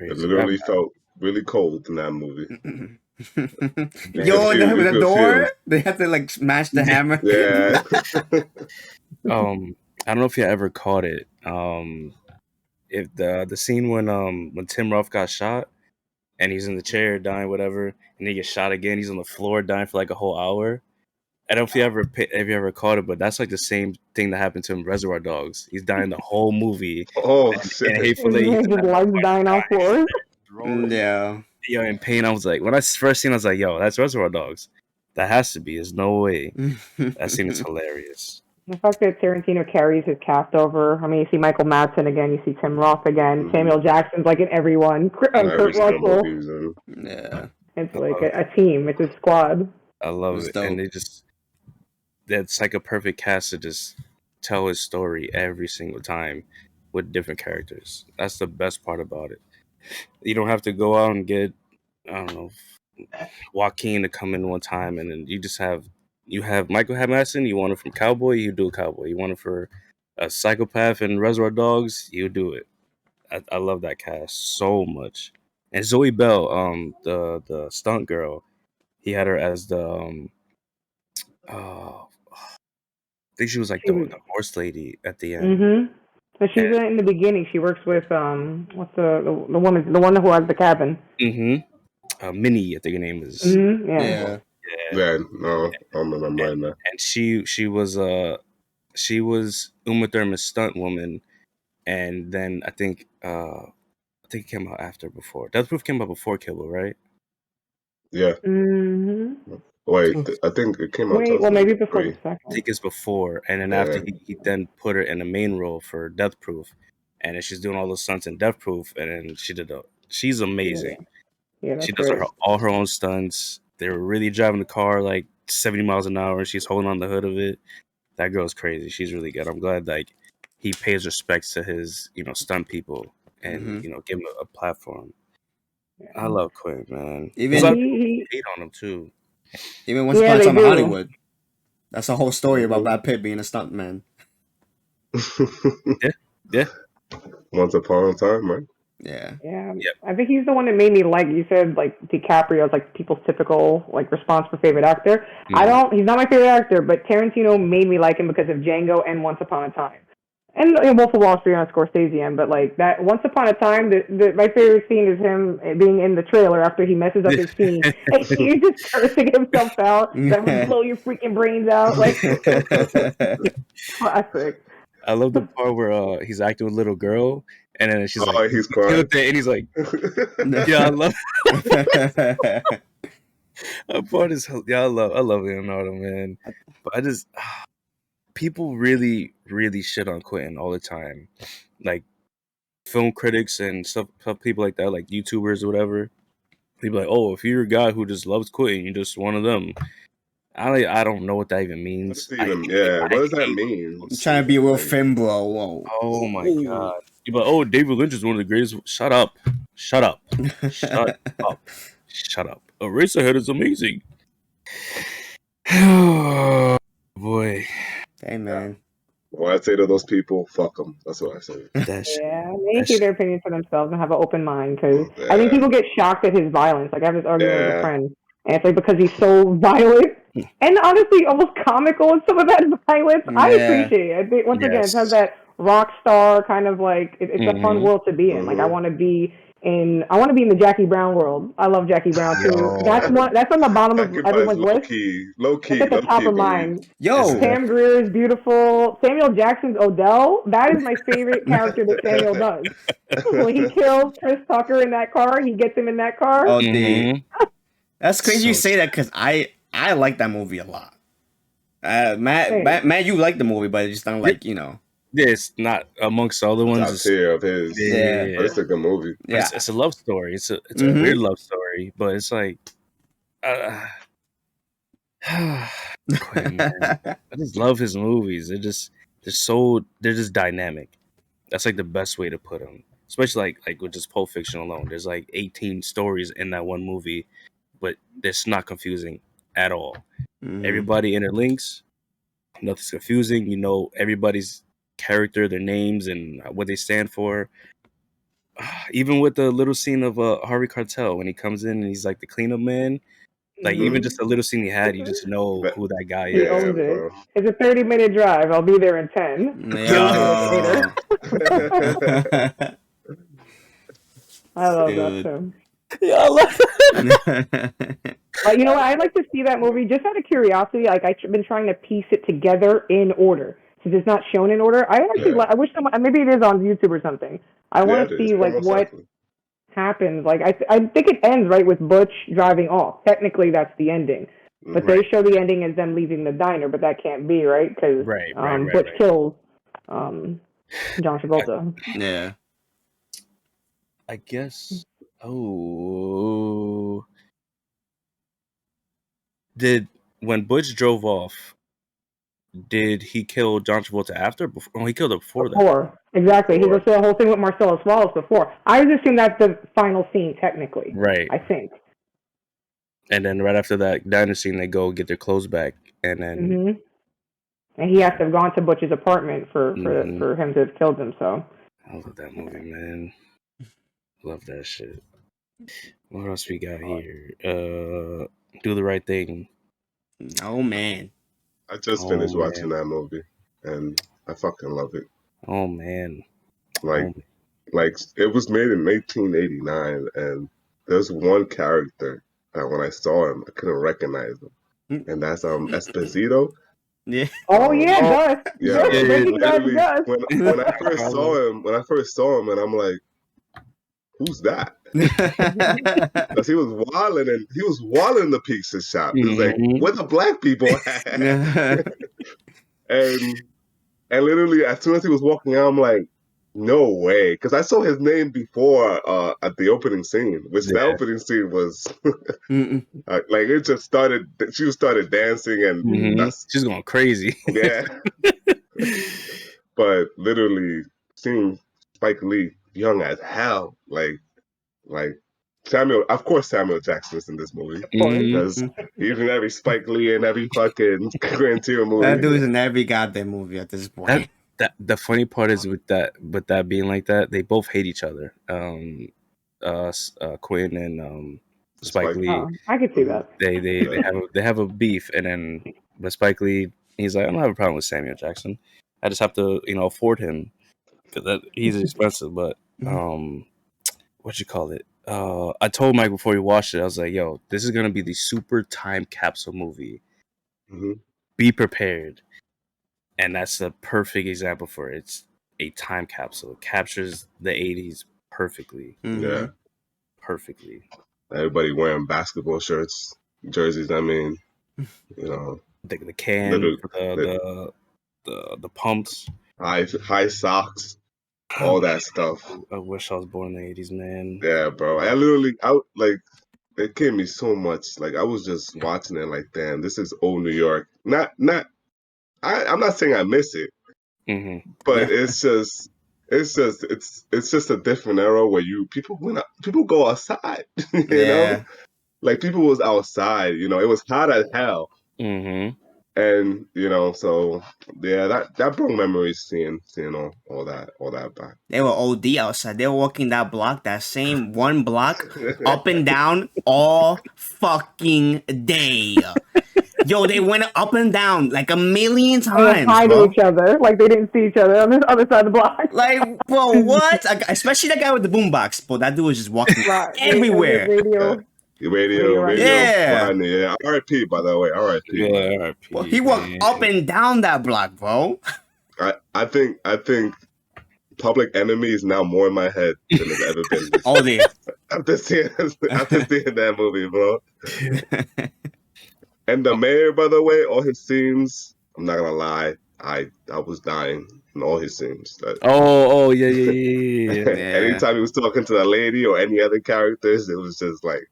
It literally felt really cold in that movie. Yo, the door, they have to like smash the hammer. Yeah. I don't know if you ever caught it. If the scene when Tim Roth got shot and he's in the chair dying, whatever, and he gets shot again, he's on the floor dying for like a whole hour. I don't know if you ever caught it, but that's like the same thing that happened to him in Reservoir Dogs. He's dying the whole movie. Shit. And Hateful Eight, his life's dying on floor. Yeah. Yo, in pain, I was like, when I first seen it, I was like, yo, that's Reservoir Dogs. That has to be. There's no way. That scene is hilarious. The fact that Tarantino carries his cast over. I mean, you see Michael Madsen again, you see Tim Roth again, Samuel Jackson's like in everyone, Kurt Russell. Yeah. It's like a team. It's a squad. I love it. And that's like a perfect cast to just tell his story every single time with different characters. That's the best part about it. You don't have to go out and get, I don't know, Joaquin to come in one time, and then you have Michael Madsen. You want it from Cowboy, you do a Cowboy. You want it for a psychopath and Reservoir Dogs, you do it. I love that cast so much. And Zoe Bell, the stunt girl, he had her as the I think she was like the horse lady at the end. So she's in the beginning. She works with what's the woman, the one who has the cabin. Minnie, I think her name is. Yeah. No, I don't remember that. And she was Uma Thurman's stunt woman, and then I think it came out before. Death Proof came out before Kill Bill, right? Yeah. Wait, I think it came out. Well, maybe before the second. I think it's before, and then after he then put her in the main role for Death Proof, and then she's doing all those stunts in Death Proof, and then she's amazing. Yeah, she does all her own stunts. They were really driving the car like 70 miles an hour, and she's holding on the hood of it. That girl's crazy. She's really good. I'm glad like he pays respects to his stunt people and give him a platform. Yeah. I love Quentin, man. Even he hate on him too. Even Once Upon a Time in Hollywood. That's a whole story about Brad Pitt being a stuntman. Yeah. Once Upon a Time, right? Yeah. I think he's the one that made me like. You said like DiCaprio's like people's typical like response for favorite actor. He's not my favorite actor, but Tarantino made me like him because of Django and Once Upon a Time. And Wolf of Wall Street on Scorsese, but like that Once Upon a Time, my favorite scene is him being in the trailer after he messes up his scene, and he's just cursing himself out. That would blow your freaking brains out, like classic. I love the part where he's acting with a little girl, and then she's like, he's crying, and he's like, yeah, I love. That part is, I love Leonardo, man, but I just. People really, really shit on Quentin all the time. Like, film critics and stuff, people like that, like YouTubers or whatever. People like, oh, if you're a guy who just loves Quentin, you're just one of them. I don't know what that even means. What does that mean? I'm trying to be a real film, bro. Whoa. Oh, my God. You're like, oh, David Lynch is one of the greatest. Shut up. Shut up. Shut up. Shut up. Eraserhead is amazing. Oh, boy. Hey, man. What I say to those people, fuck them. That's what I say. They keep their opinion for themselves and have an open mind, because I think people get shocked at his violence. Like, I have this argument with a friend, and it's like because he's so violent and honestly almost comical in some of that violence. I appreciate it. I think, once again, it has that rock star kind of like it's a fun world to be in. Like, I want to be in the Jackie Brown world. I love Jackie Brown too. That's on the bottom of everyone's list. Low key. It's at the top of mine. Yo, Pam Grier is beautiful. Samuel Jackson's Odell. That is my favorite character that Samuel does. When he kills Chris Tucker in that car, he gets him in that car. Oh, that's crazy you say that, because I like that movie a lot. Matt, you like the movie, but it's just not like Yeah, it's not amongst all the ones. Top tier of his. It's a good movie. Yeah, it's a love story. It's a weird love story, but it's like, Quentin, man. I just love his movies. they're just dynamic. That's like the best way to put them. Especially like with just Pulp Fiction alone. There's like 18 stories in that one movie, but it's not confusing at all. Everybody interlinks. Nothing's confusing. You know everybody's character, their names, and what they stand for. Even with the little scene of Harvey Keitel when he comes in and he's like the cleanup man. Like even just a little scene he had, you just know who that guy is. He owns it. Bro. It's a 30-minute drive. I'll be there in 10. Yeah. I love that too. Yeah, I love that. You know what? I'd like to see that movie just out of curiosity. Like I've been trying to piece it together in order. Since it's not shown in order, I actually I wish someone, maybe it is on YouTube or something. I want to see like what happens. Like I think it ends right with Butch driving off. Technically, that's the ending. But they show the ending as them leaving the diner, but that can't be right because Butch kills John Travolta. Yeah. I guess. Oh. When Butch drove off, did he kill John Travolta after? He killed him before that. Exactly. He goes through the whole thing with Marcellus Wallace before. I just assume that's the final scene, technically. Right. I think. And then right after that diner scene, they go get their clothes back, and then. And he has to have gone to Butch's apartment for him to have killed him. So. I love that movie, man. Love that shit. What else we got here? Do the Right Thing. Oh man. I just finished watching that movie, and I fucking love it. Oh man. Like it was made in 1989, and there's one character that when I saw him, I couldn't recognize him, and that's Esposito. Yeah. Oh yeah, Gus. Yeah. Literally, when I first saw him, and I'm like, who's that? Because he was wilding in the pizza shop. He was like, where the black people at? and literally, as soon as he was walking out, I'm like, no way. Because I saw his name before at the opening scene, which the opening scene was like it just started. She started dancing, and she's going crazy. Yeah. But literally, seeing Spike Lee young as hell, like Samuel Jackson's in this movie because he's in every Spike Lee and every fucking Tarantino movie. That dude's in every goddamn movie at this point. The funny part is with that being like that, they both hate each other. Quentin and Spike Lee. Oh, I could see that. They have a beef, and then with Spike Lee, he's like, I don't have a problem with Samuel Jackson. I just have to afford him because he's expensive. But what you call it? I told Mike before we watched it, I was like, yo, this is gonna be the super time capsule movie. Be prepared. And that's a perfect example for it. It's a time capsule. It captures the 80s perfectly. Yeah. Perfectly. Everybody wearing basketball shirts, jerseys, I mean, the can, the pumps. High socks. All that stuff. I wish I was born in the 80s, man. Yeah, bro. It gave me so much. Like, I was just watching it like, damn, this is old New York. I'm not saying I miss it, but it's just a different era where people go outside, you know? Like, people was outside, it was hot as hell. And so yeah, that brought memories seeing all that back. They were OD outside. They were walking that block, that same one block, up and down all fucking day. Yo, they went up and down like a million times. Hiding each other, like they didn't see each other on the other side of the block. Like, bro, what? Especially that guy with the boombox. Bro, that dude was just walking everywhere. Radio. Yeah. R.I.P. by the way. R.I.P. Yeah, R.I.P. Well, he walked up and down that block, bro. I think Public Enemy is now more in my head than it's ever been. Oh, dear. After seeing that movie, bro. And the mayor, by the way, all his scenes, I'm not gonna lie, I was dying in all his scenes. Yeah. Anytime he was talking to the lady or any other characters, it was just like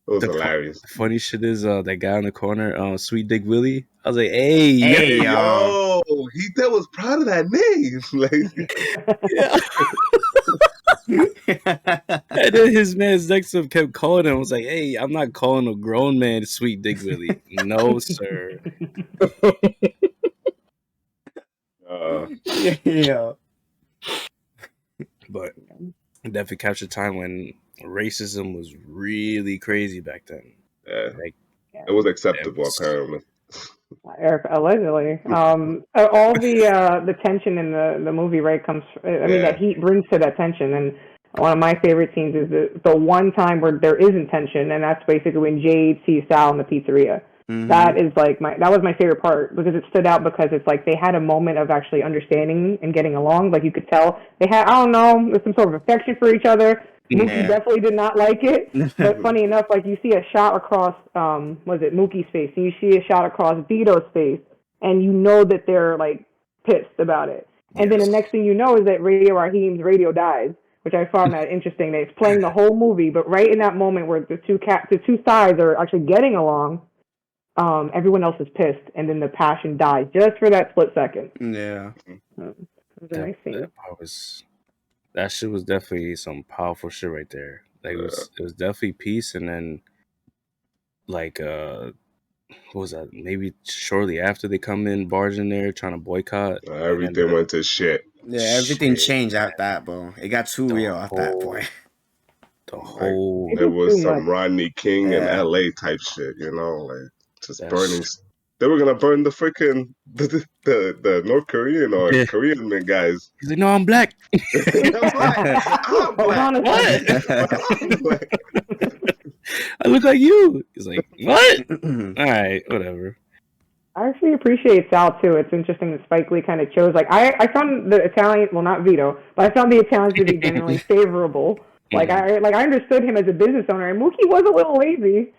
It was hilarious. The funny shit is that guy in the corner, Sweet Dick Willie. I was like, hey, Hey, yo, that was proud of that name. Like, yeah. And then his man's next to him kept calling him. I was like, hey, I'm not calling a grown man Sweet Dick Willie. No, sir. Yeah. But it definitely captured time when racism was really crazy back then. Yeah. Like, it was acceptable, apparently. Allegedly. All the tension in the movie, right, comes. I mean, that heat brings to that tension, and one of my favorite scenes is the one time where there isn't tension, and that's basically when Jade sees Sal in the pizzeria. Mm-hmm. That is like that was my favorite part because it stood out because it's like they had a moment of actually understanding and getting along. Like you could tell they had, I don't know, some sort of affection for each other. Mookie definitely did not like it, but funny enough, like you see a shot across, was it Mookie's face, and you see a shot across Vito's face, and you know that they're like pissed about it. And then the next thing you know is that Radio Raheem's radio dies, which I found that interesting. That it's playing the whole movie, but right in that moment where the two sides are actually getting along, everyone else is pissed, and then the passion dies just for that split second. Yeah, it was a nice scene. That shit was definitely some powerful shit right there. Like it was definitely peace, and then like what was that? Maybe shortly after they come in, barge in there trying to boycott. Everything went to shit. Yeah, everything changed after that, bro. It got too real at that point. The whole there was some Rodney King and LA type shit, you know, like just burning. They were gonna burn the freaking the North Korean or Korean guys. He's like, no, I'm black. I'm black. What? I look like you. He's like, what? All right, whatever. I actually appreciate Sal too. It's interesting that Spike Lee kind of chose. Like I found the Italian, well, not Vito, but I found the Italians to be generally favorable. Like I understood him as a business owner, and Mookie was a little lazy.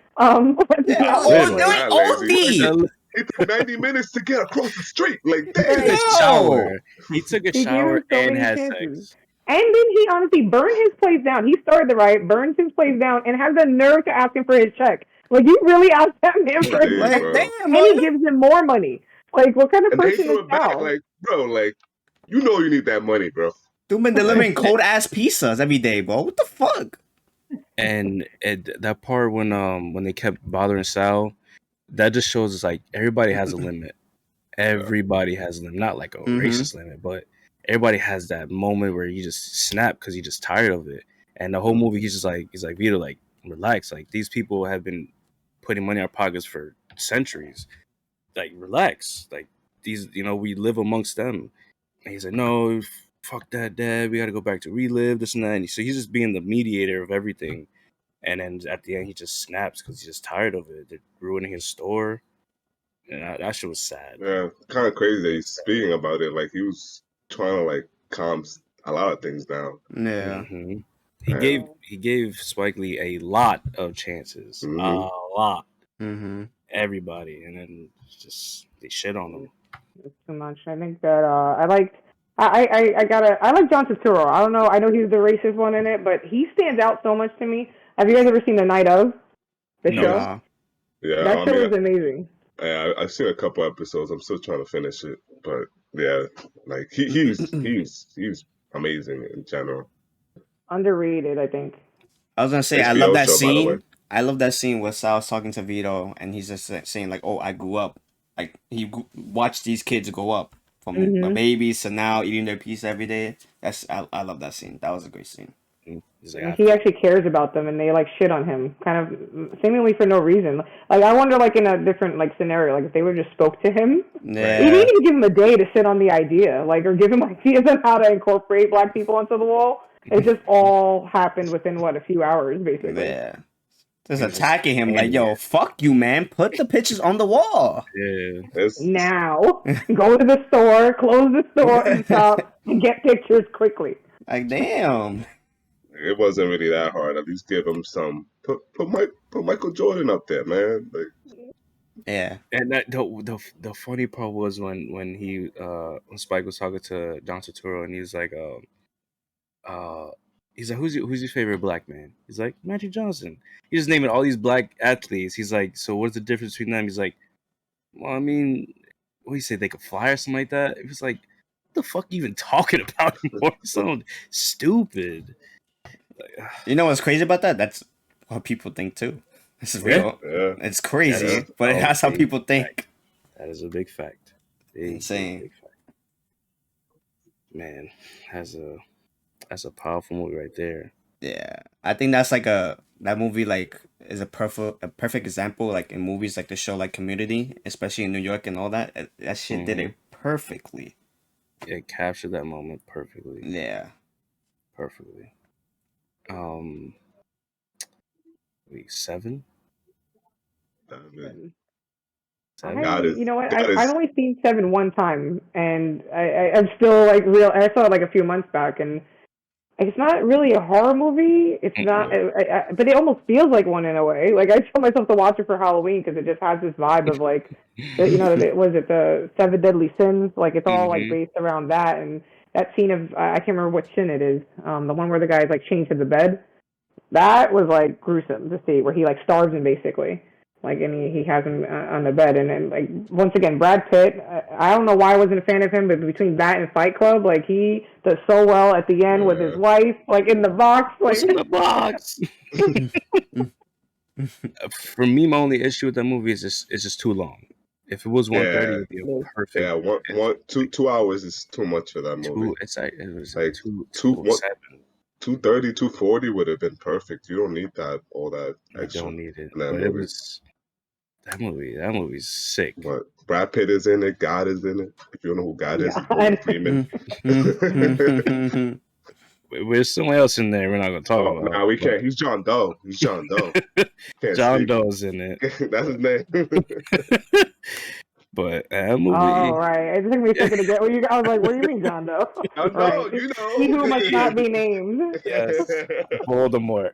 He took 90 minutes to get across the street. Like, damn. He took a shower and had sex. And then he honestly burned his place down. He started the riot, burns his place down, and has the nerve to ask him for his check. Like, you really asked him for his check, and he gives him more money. Like, what kind of person is Sal? Like, bro, like, you know you need that money, bro. Dude been delivering cold ass pizzas every day, bro. What the fuck? And that part when they kept bothering Sal, that just shows us like everybody has a limit. Everybody has a limit, not like a racist limit, but everybody has that moment where you just snap because you're just tired of it. And the whole movie, he's like Vito, like, relax. Like, these people have been putting money in our pockets for centuries. Like, relax. Like, these, you know, we live amongst them. And he's like, no, fuck that, Dad. We got to go back to relive this and that. And so he's just being the mediator of everything. And then at the end, he just snaps because he's just tired of it. They're ruining his store. And that shit was sad. Yeah, kind of crazy that he's speaking about it. Like, he was trying to, like, calm a lot of things down. Yeah. Mm-hmm. He gave Spike Lee a lot of chances. A lot. Everybody. And then just they shit on him. It's too much. I think that I like John Turturro. I don't know. I know he's the racist one in it, but he stands out so much to me. Have you guys ever seen The Night of? The show? Yeah. That show is amazing. Yeah, I've seen a couple episodes. I'm still trying to finish it, but yeah, like he's amazing in general. Underrated, I think. I was gonna say, I love that scene. I love that scene where Sal's talking to Vito, and he's just saying like, "Oh, I grew up." Like he watched these kids go up from babies to now eating their pizza every day. I love that scene. That was a great scene. Like, he actually cares about them, and they like shit on him, kind of seemingly for no reason. Like, I wonder, like, in a different like scenario, like if they would just spoke to him, he didn't even give him a day to sit on the idea, like, or give him ideas on how to incorporate black people onto the wall. It just all happened within a few hours, basically. Yeah, just attacking him like, "Yo, fuck you, man! Put the pictures on the wall." Yeah, now go to the store, close the store, and stop and get pictures quickly. Like, damn. It wasn't really that hard. At least give him some. Put Michael Jordan up there, man. Like, yeah. And that the funny part was when Spike was talking to John Turturro, and he was like, he's like, who's your favorite black man? He's like, Magic Johnson. He's just naming all these black athletes. He's like, so what's the difference between them? He's like, well, I mean, what do you say, they could fly or something like that? It was like, what the fuck are you even talking about anymore? So stupid. Like, You know what's crazy about that? That's what people think too. This is real. Yeah. It's crazy, Yeah. but that's how people think. That is a big fact. Insane. Big fact. Man, that's a powerful movie right there. Yeah, I think that's like that movie like is a perfect example like in movies like to show like community, especially in New York and all that. That shit did it perfectly. It captured that moment perfectly. Yeah, perfectly. Week 7. Seven. You know what? I've only seen 7 one time, and I'm still like real. I saw it like a few months back, and it's not really a horror movie. It's not, but it almost feels like one in a way. Like I tell myself to watch it for Halloween because it just has this vibe of like, you know, was it the 7 Deadly Sins? Like it's all like based around that, and that scene of I can't remember what sin it is. The one where the guy's like chained to the bed. That was like gruesome to see, where he like starves him basically. Like, and he has him on the bed, and then like once again, Brad Pitt. I don't know why I wasn't a fan of him, but between that and Fight Club, like he does so well at the end with his wife, like in the box. Like what's in the box? For me, my only issue with that movie is it's just too long. If it was 1:30, it would be a perfect. Yeah, 2 hours is too much for that movie. It was like 2:30, 2:40 would have been perfect. You don't need all that extra. You don't need it. But it was that movie's sick. But Brad Pitt is in it. God is in it. If you don't know who God is, it's Morgan Freeman. There's someone else in there we're not going to talk about. Nah, we can't. He's John Doe. John Doe's in it. That's his name. But that movie. Oh, right. It took me a second to get what you. I was like, "What do you mean, John Doe?" Right. You know. He who must not be named. Yes. Voldemort.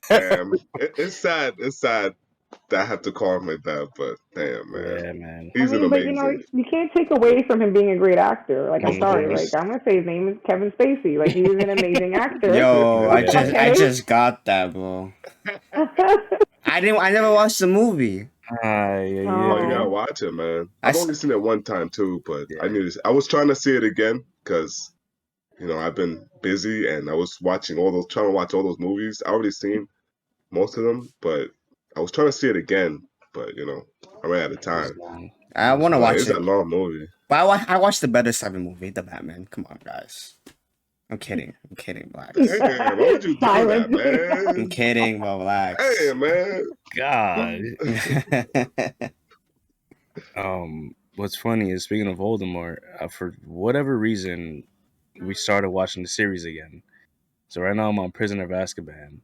Damn. It's sad. It's sad that I have to call him like that, but damn, man. Yeah, man. He's an amazing. But you can't take away from him being a great actor. Like I'm sorry, like I'm gonna say his name is Kevin Spacey. Like he was an amazing actor. Yo, I just got that, bro. I never watched the movie. Oh, you gotta watch it, man. I've only seen it one time too, but I was trying to see it again because, you know, I've been busy and I was trying to watch all those movies. I already seen most of them, but I was trying to see it again. But you know, I ran out of time. I want to watch it. It's a long movie. But I watched the better 7 movie, The Batman. Come on, guys. I'm kidding, Black. Hey, why would you do that, man? I'm kidding, but relax. Hey, man. God. What's funny is, speaking of Voldemort, for whatever reason, we started watching the series again. So right now I'm on Prisoner of Azkaban,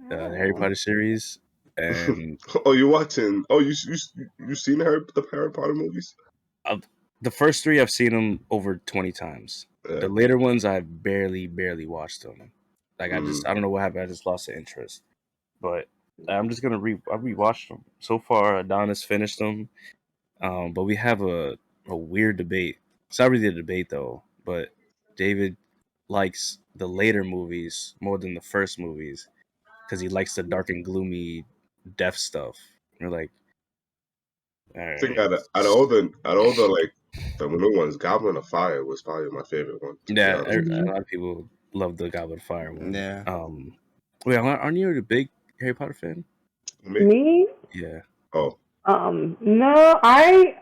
the Harry Potter series. And you're watching? Oh, you seen the Harry Potter movies? The first 3 I've seen them over 20 times. Yeah. The later ones I've barely watched them. Like I don't know what happened. I just lost the interest. But I'm just gonna I rewatched them. So far, Adonis finished them. But we have a weird debate. It's not really a debate though. But David likes the later movies more than the first movies because he likes the dark and gloomy death stuff. We're like, all right. I think out of all the like the new ones, Goblet of Fire was probably my favorite one. Yeah, a lot of people love the Goblet of Fire one. Yeah. Wait, aren't you a big Harry Potter fan? Me? Yeah. Oh. No, I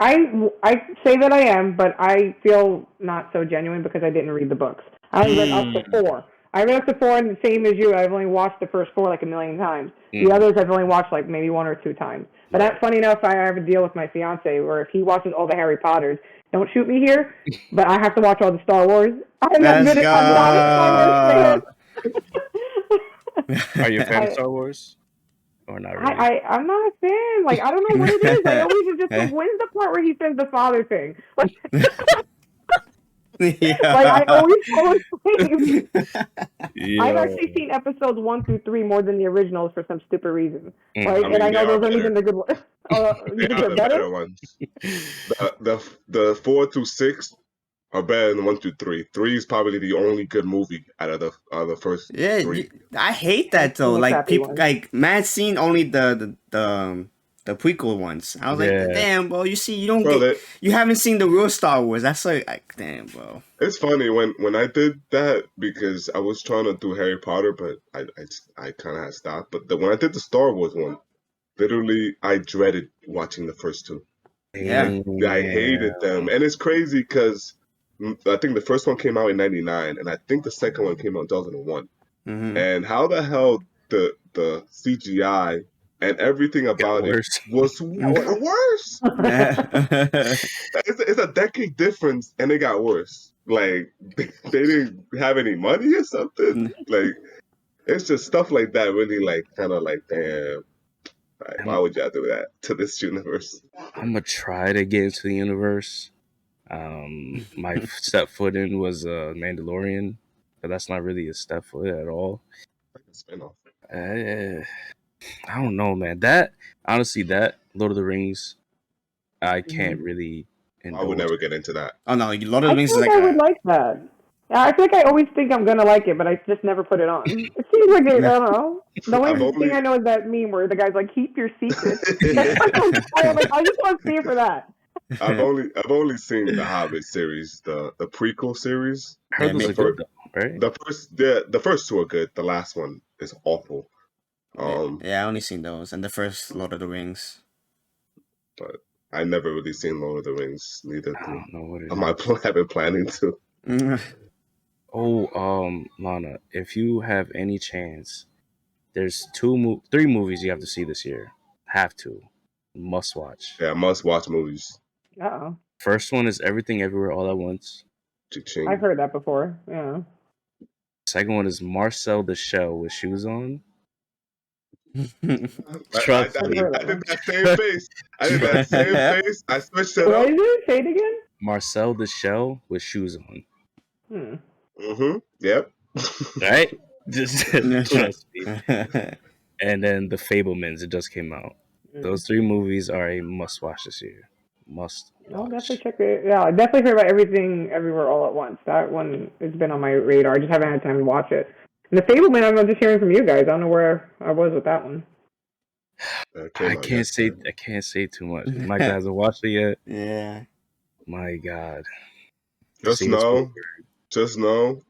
say that I am, but I feel not so genuine because I didn't read the books. I only read up to 4. I read up to 4, and the same as you, I've only watched the first 4 like a million times. The others I've only watched like maybe 1 or 2 times. But funny enough, I have a deal with my fiance where if he watches all the Harry Potters, don't shoot me here, but I have to watch all the Star Wars. I'm not a Star Wars fan. Are you a fan of Star Wars? Or not really? I'm not a fan. Like, I don't know what it is. I always just like, when's the part where he says the father thing? Like, I always claim. I've actually seen episodes 1 through 3 more than the originals for some stupid reason. And I know those aren't even the good ones. You think they're better ones. The 4 through 6 are better than 1 through 3. 3 is probably the only good movie out of the first Yeah, 3. I hate that though. Like people, like man, seen only the prequel ones. I was like, damn, bro. You see, you don't you haven't seen the real Star Wars. That's like damn, bro. It's funny when I did that because I was trying to do Harry Potter, but I kind of had stopped. But when I did the Star Wars one, literally I dreaded watching the first 2. Yeah, I hated them, and it's crazy because I think the first one came out in '99, and I think the second one came out in 2001. Mm-hmm. And how the hell the CGI and everything about it was worse. It's a decade difference, and it got worse. Like they didn't have any money or something. Like it's just stuff like that. Really, like kind of like damn. Like, why would y'all do that to this universe? I'm gonna try to get into the universe. My step foot in was Mandalorian, but that's not really a step foot at all. Like a spinoff. I don't know, man. That honestly, that Lord of the Rings, I can't really indulge. I would never get into that. Oh no, Lord of the Rings is like I would like that. I feel like I always think I'm gonna like it, but I just never put it on. It seems like I don't know. The only thing I know is that meme where the guy's like, "Keep your secrets." I'm like, I just want to see it for that. I've only seen the Hobbit series, the prequel series. I heard those are good though, right? The first 2 are good. The last one is awful. Yeah, I only seen those and the first Lord of the Rings. But I never really seen Lord of the Rings. Neither. I don't know what it is. I've been planning to. Oh, Lana, if you have any chance, there's 3 movies you have to see this year. Have to. Must watch. Yeah, must watch movies. Uh-oh. First one is Everything Everywhere All at Once. Cha-ching. I've heard that before. Yeah. Second one is Marcel the Shell with Shoes On. Trust me. I did that same face. I did that same face. I switched it up. What is it? Say it again. Marcel the Shell with Shoes On. Yep. Right? Just trust me. And then The Fablemans, it just came out. Those 3 movies are a must watch this year. Must watch. I'll definitely check it. Yeah, I definitely heard about Everything Everywhere All at Once. That one has been on my radar. I just haven't had time to watch it. And The Fableman, I'm just hearing from you guys. I don't know where I was with that one. I can't say too much. Michael hasn't watched it yet. Yeah. My God. Just know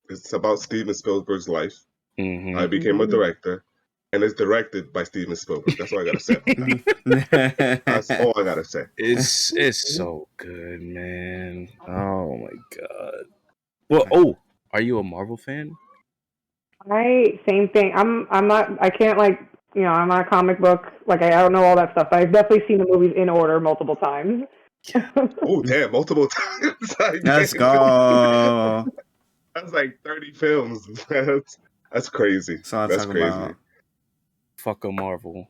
it's about Steven Spielberg's life. Mm-hmm. I became a director, and it's directed by Steven Spielberg. That's all I gotta say. That's all I gotta say. It's so good, man. Oh my God. Well, are you a Marvel fan? Same thing. I'm not. I can't I'm not a comic book. I don't know all that stuff. But I've definitely seen the movies in order multiple times. Oh damn! Multiple times. Let's go. That's like 30 films. That's crazy. So that's crazy. About. Fuck a Marvel.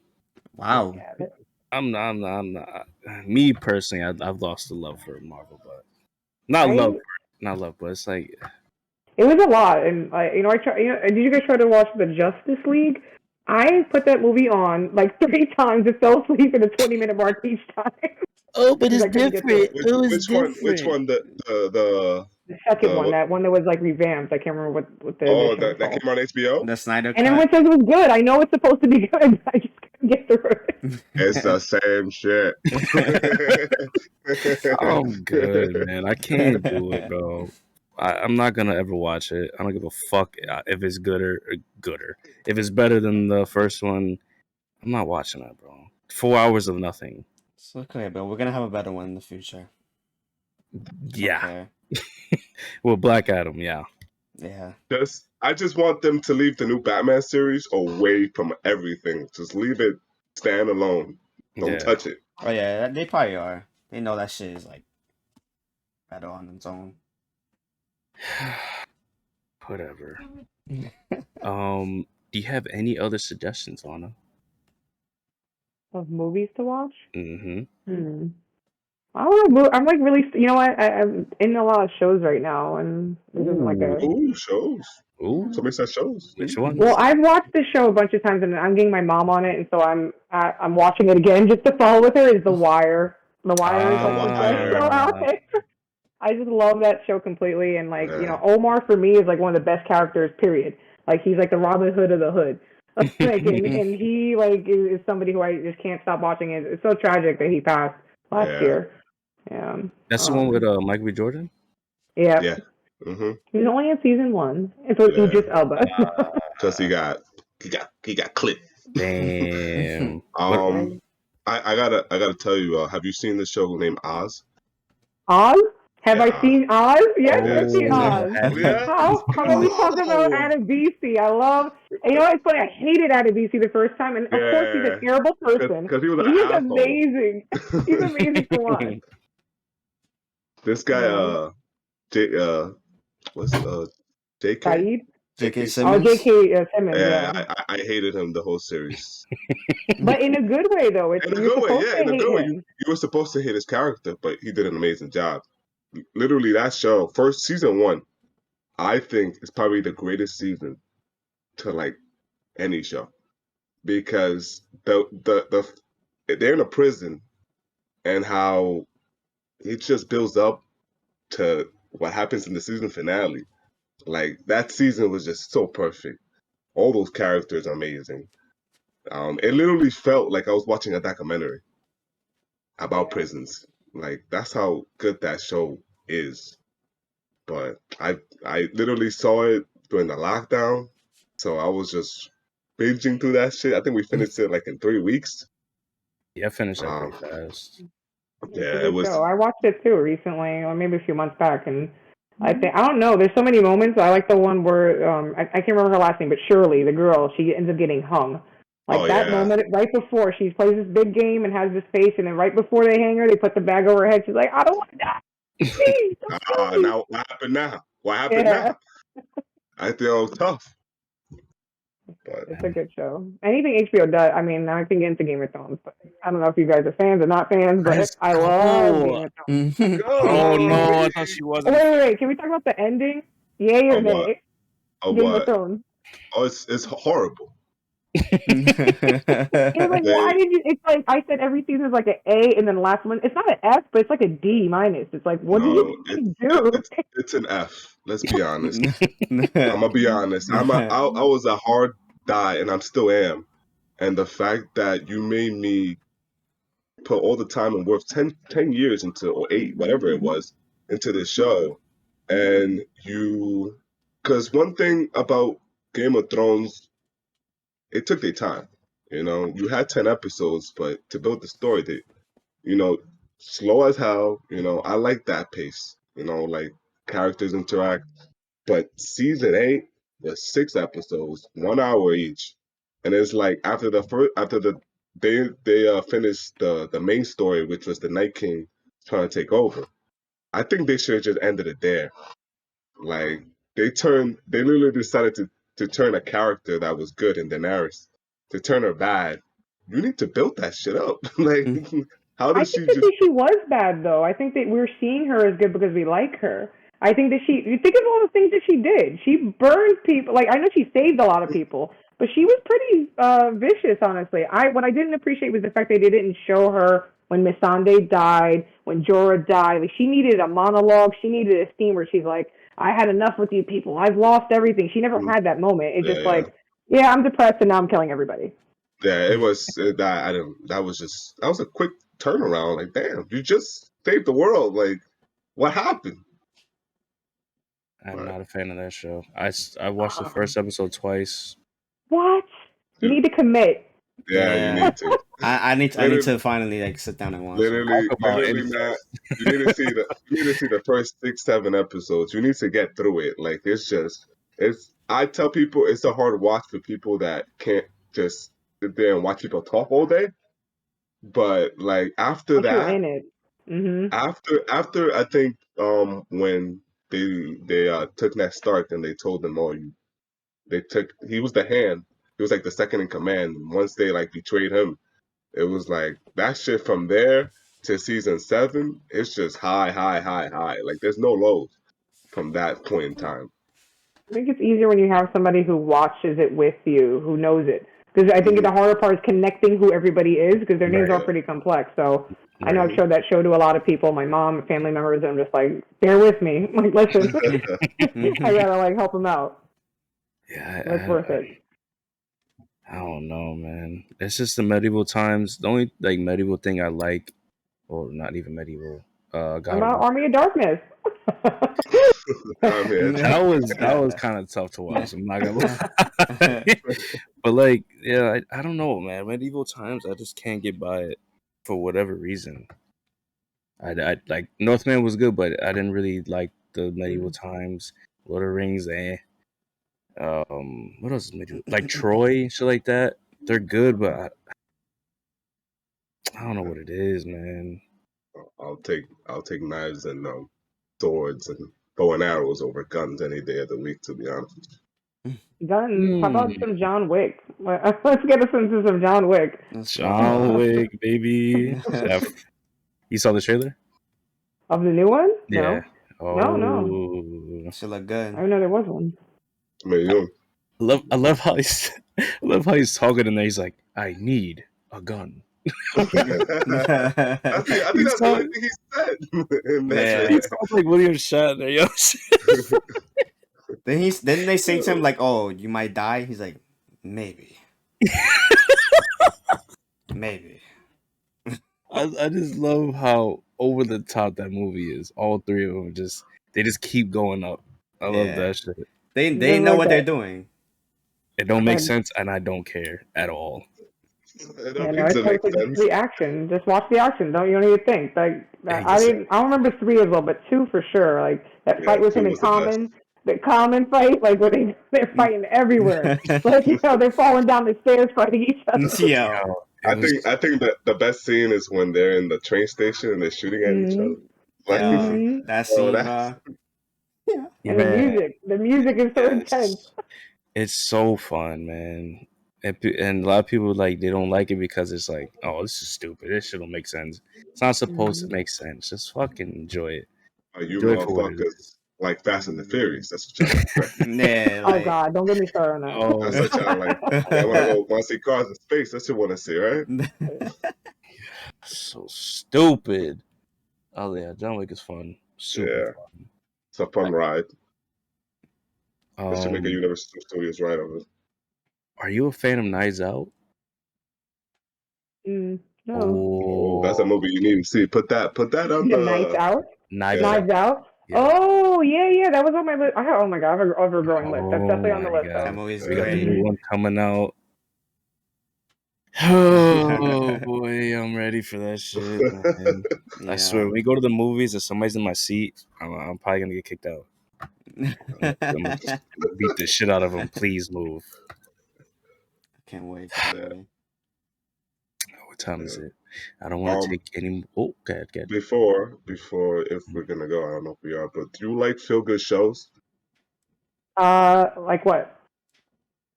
Wow. I'm not. Me personally, I've lost the love for Marvel, but not love, but it's like it was a lot. And I try. Did you guys try to watch the Justice League? I put that movie on 3 times and fell asleep in a 20-minute mark each time. Oh, but it's different. Which one? The second one, that one that was revamped. I can't remember what the that came on HBO. The Snyder Cut. And everyone says it was good. I know it's supposed to be good. I just couldn't get through it. It's the same shit. I'm good, man. I can't do it, bro. I'm not gonna ever watch it. I don't give a fuck if it's gooder. If it's better than the first one, I'm not watching that, bro. 4 hours of nothing. It's okay, but we're gonna have a better one in the future. Yeah. Okay. Well, Black Adam, yeah. Yeah. I just want them to leave the new Batman series away from everything. Just leave it stand alone. Don't touch it. Oh yeah, they probably are. They know that shit is better on its own. Whatever. Do you have any other suggestions, Anna? Of movies to watch? Mm-hmm. I don't know. I'm really, you know what? I'm in a lot of shows right now, and this isn't shows. Ooh, somebody said shows. Which ones? Well, I've watched this show a bunch of times, and I'm getting my mom on it, and so I'm watching it again just to follow with her. Is The Wire? The Wire is so out there. I just love that show completely, and like Omar for me is like one of the best characters. Period. Like he's like the Robin Hood of the hood. Like and he like is somebody who I just can't stop watching. It's so tragic that he passed last year. Yeah. That's the one with Mike B. Jordan. Yeah. Yeah. Mm-hmm. He's only in season 1. It's with Idris Elba. Because he got clipped. Damn. I gotta tell you, have you seen this show named Oz? Oz? Have I seen Oz? Yes, I've seen Oz. Yeah. How about we talk about Adebisi? I love. And you know what's funny? I hated Adebisi the first time, and of course he's a terrible person. Because he was he's amazing. He's amazing to watch. This guy, what's J.K. Saeed? J.K. Simmons. Oh, J.K. Simmons. Yeah, I hated him the whole series. But in a good way, though. In a good way, yeah. In a good way, you were supposed to hate his character, but he did an amazing job. Literally, that show, season 1, I think is probably the greatest season to like any show, because they're in a prison, and how it just builds up to what happens in the season finale. Like that season was just so perfect. All those characters are amazing. It literally felt like I was watching a documentary about prisons. Like that's how good that show is. But I literally saw it during the lockdown, so I was just binging through that shit. I think we finished it like in 3 weeks. Yeah, I finished that pretty fast. Yeah, it was. I watched it too recently, or maybe a few months back, and I don't know. There's so many moments. I like the one where I can't remember her last name, but Shirley, the girl, she ends up getting hung. Like that moment right before she plays this big game and has this face, and then right before they hang her, they put the bag over her head. She's like, "I don't want to die." Please, now what happened now? What happened now? I feel tough. But it's a good show. Anything HBO does. I mean, I can get into Game of Thrones, but I don't know if you guys are fans or not fans, but I love Game of Thrones. Oh no, I thought she wasn't. Wait. Can we talk about the ending? Yay or nay? Game of Thrones. Oh, it's horrible. It's like, why did you? It's like I said, every season is like an A, and then the last one, it's not an F, but it's like a D minus. It's like, what do you do? It's an F. Let's be honest. I'm gonna be honest. I was a hard die, and I'm still am. And the fact that you made me put all the time and worth 10 years into, or 8, whatever it was, into this show, and because one thing about Game of Thrones, it took their time. You had 10 episodes, but to build the story, slow as hell. I like that pace. Like characters interact. But season 8 was 6 episodes, 1 hour each, and it's like after they finished the main story, which was the Night King trying to take over. I think they should have just ended it there. Like they literally decided to turn a character that was good in Daenerys to turn her bad. You need to build that shit up. Like, how did she just? She was bad though. I think that we're seeing her as good because we like her. I think that you think of all the things that she did. She burned people. Like I know she saved a lot of people, but she was pretty vicious, honestly. What I didn't appreciate was the fact they didn't show her when Missandei died, when Jorah died. Like she needed a monologue. She needed a scene where she's like, "I had enough with you people. I've lost everything." She never had that moment. It's just like, yeah, I'm depressed and now I'm killing everybody. Yeah, it was that was a quick turnaround. Like, damn, you just saved the world. Like, what happened? I'm not a fan of that show. I watched the first episode twice. What? You need to commit. Yeah, you need to. I need to finally sit down and watch. Literally, man. You need to see the first 6-7 episodes. You need to get through it. Like I tell people it's a hard watch for people that can't just sit there and watch people talk all day. But like after that, you're in it. Mm-hmm. After I think when they took Ned Stark and they told him, he was the hand. He was like the second in command. Once they like betrayed him, it was like that shit from there to season 7. It's just high. Like there's no lows from that point in time. I think it's easier when you have somebody who watches it with you, who knows it. Because I think the harder part is connecting who everybody is, because their names Right. are pretty complex. So I know I've Right. showed that show to a lot of people, my mom, family members, and I'm just like, bear with me. I'm like, listen, I gotta like help them out. Yeah, It's worth it. I don't know, man. It's just the medieval times. The only like medieval thing I like, or not even medieval, I'm God of out War. Army of Darkness. That was kind of tough to watch. I'm not gonna lie. But like, yeah, I don't know, man. Medieval times, I just can't get by it for whatever reason. I like Northman was good, but I didn't really like the medieval times. Lord of the Rings, what else is medieval? Like Troy, shit like that. They're good, but I don't know what it is, man. I'll take knives and swords and bow and arrows over guns any day of the week, to be honest. Guns. How about some John Wick? Let's get us into some John Wick. John Wick, baby. You saw the trailer? Of the new one? Yeah. No. No. Should look good. I didn't know there was one. I mean, I love how he's I love how he's talking in there. He's like, I need a gun. I think that's the only thing he said. He sounds like William Shatner, yo. Didn't they say to him like, "Oh, you might die"? He's like, "Maybe, maybe." I just love how over the top that movie is. All three of them they just keep going up. I love that shit. They know what they're doing. It don't make sense, and I don't care at all. It Yeah, no, appears it's to make perfect. sense. The action. Just watch the action. You don't need to think. Like I don't remember 3 as well, but 2 for sure. Like that fight with him in Common, the Common fight, like where they're fighting everywhere. Like they're falling down the stairs fighting each other. Yeah. I think that the best scene is when they're in the train station and they're shooting at each other. Like, That scene, yeah. And the music is so intense. It's so fun, man. And a lot of people like they don't like it because it's like, oh, this is stupid. This shit don't make sense. It's not supposed to make sense. Just fucking enjoy it. You motherfuckers like Fast and the Furious. That's what y'all like, right? Yeah. Oh God, don't get me started on that. Oh, that's what y'all like. I want to see cars in space. That's what you want to see, right? So stupid. Oh yeah, John Wick is fun. Super fun. It's a fun ride. It should make a Universal Studios ride of it. Are you a fan of Knives Out? No. Oh, that's a movie you need to see. Put that on the Knives Out. Knives Out. Yeah. Oh yeah, that was on my list. Oh my God, I have an ever-growing list. That's definitely on the list. That movie's we got great. the new one coming out. Oh boy, I'm ready for that shit, man. I swear, when we go to the movies, if somebody's in my seat, I'm probably gonna get kicked out. I'm gonna just beat the shit out of them. Please move. Can't wait. What time is it? I don't want to take any. Oh, good. Before, if we're gonna go, I don't know if we are, but do you like feel-good shows? Like what?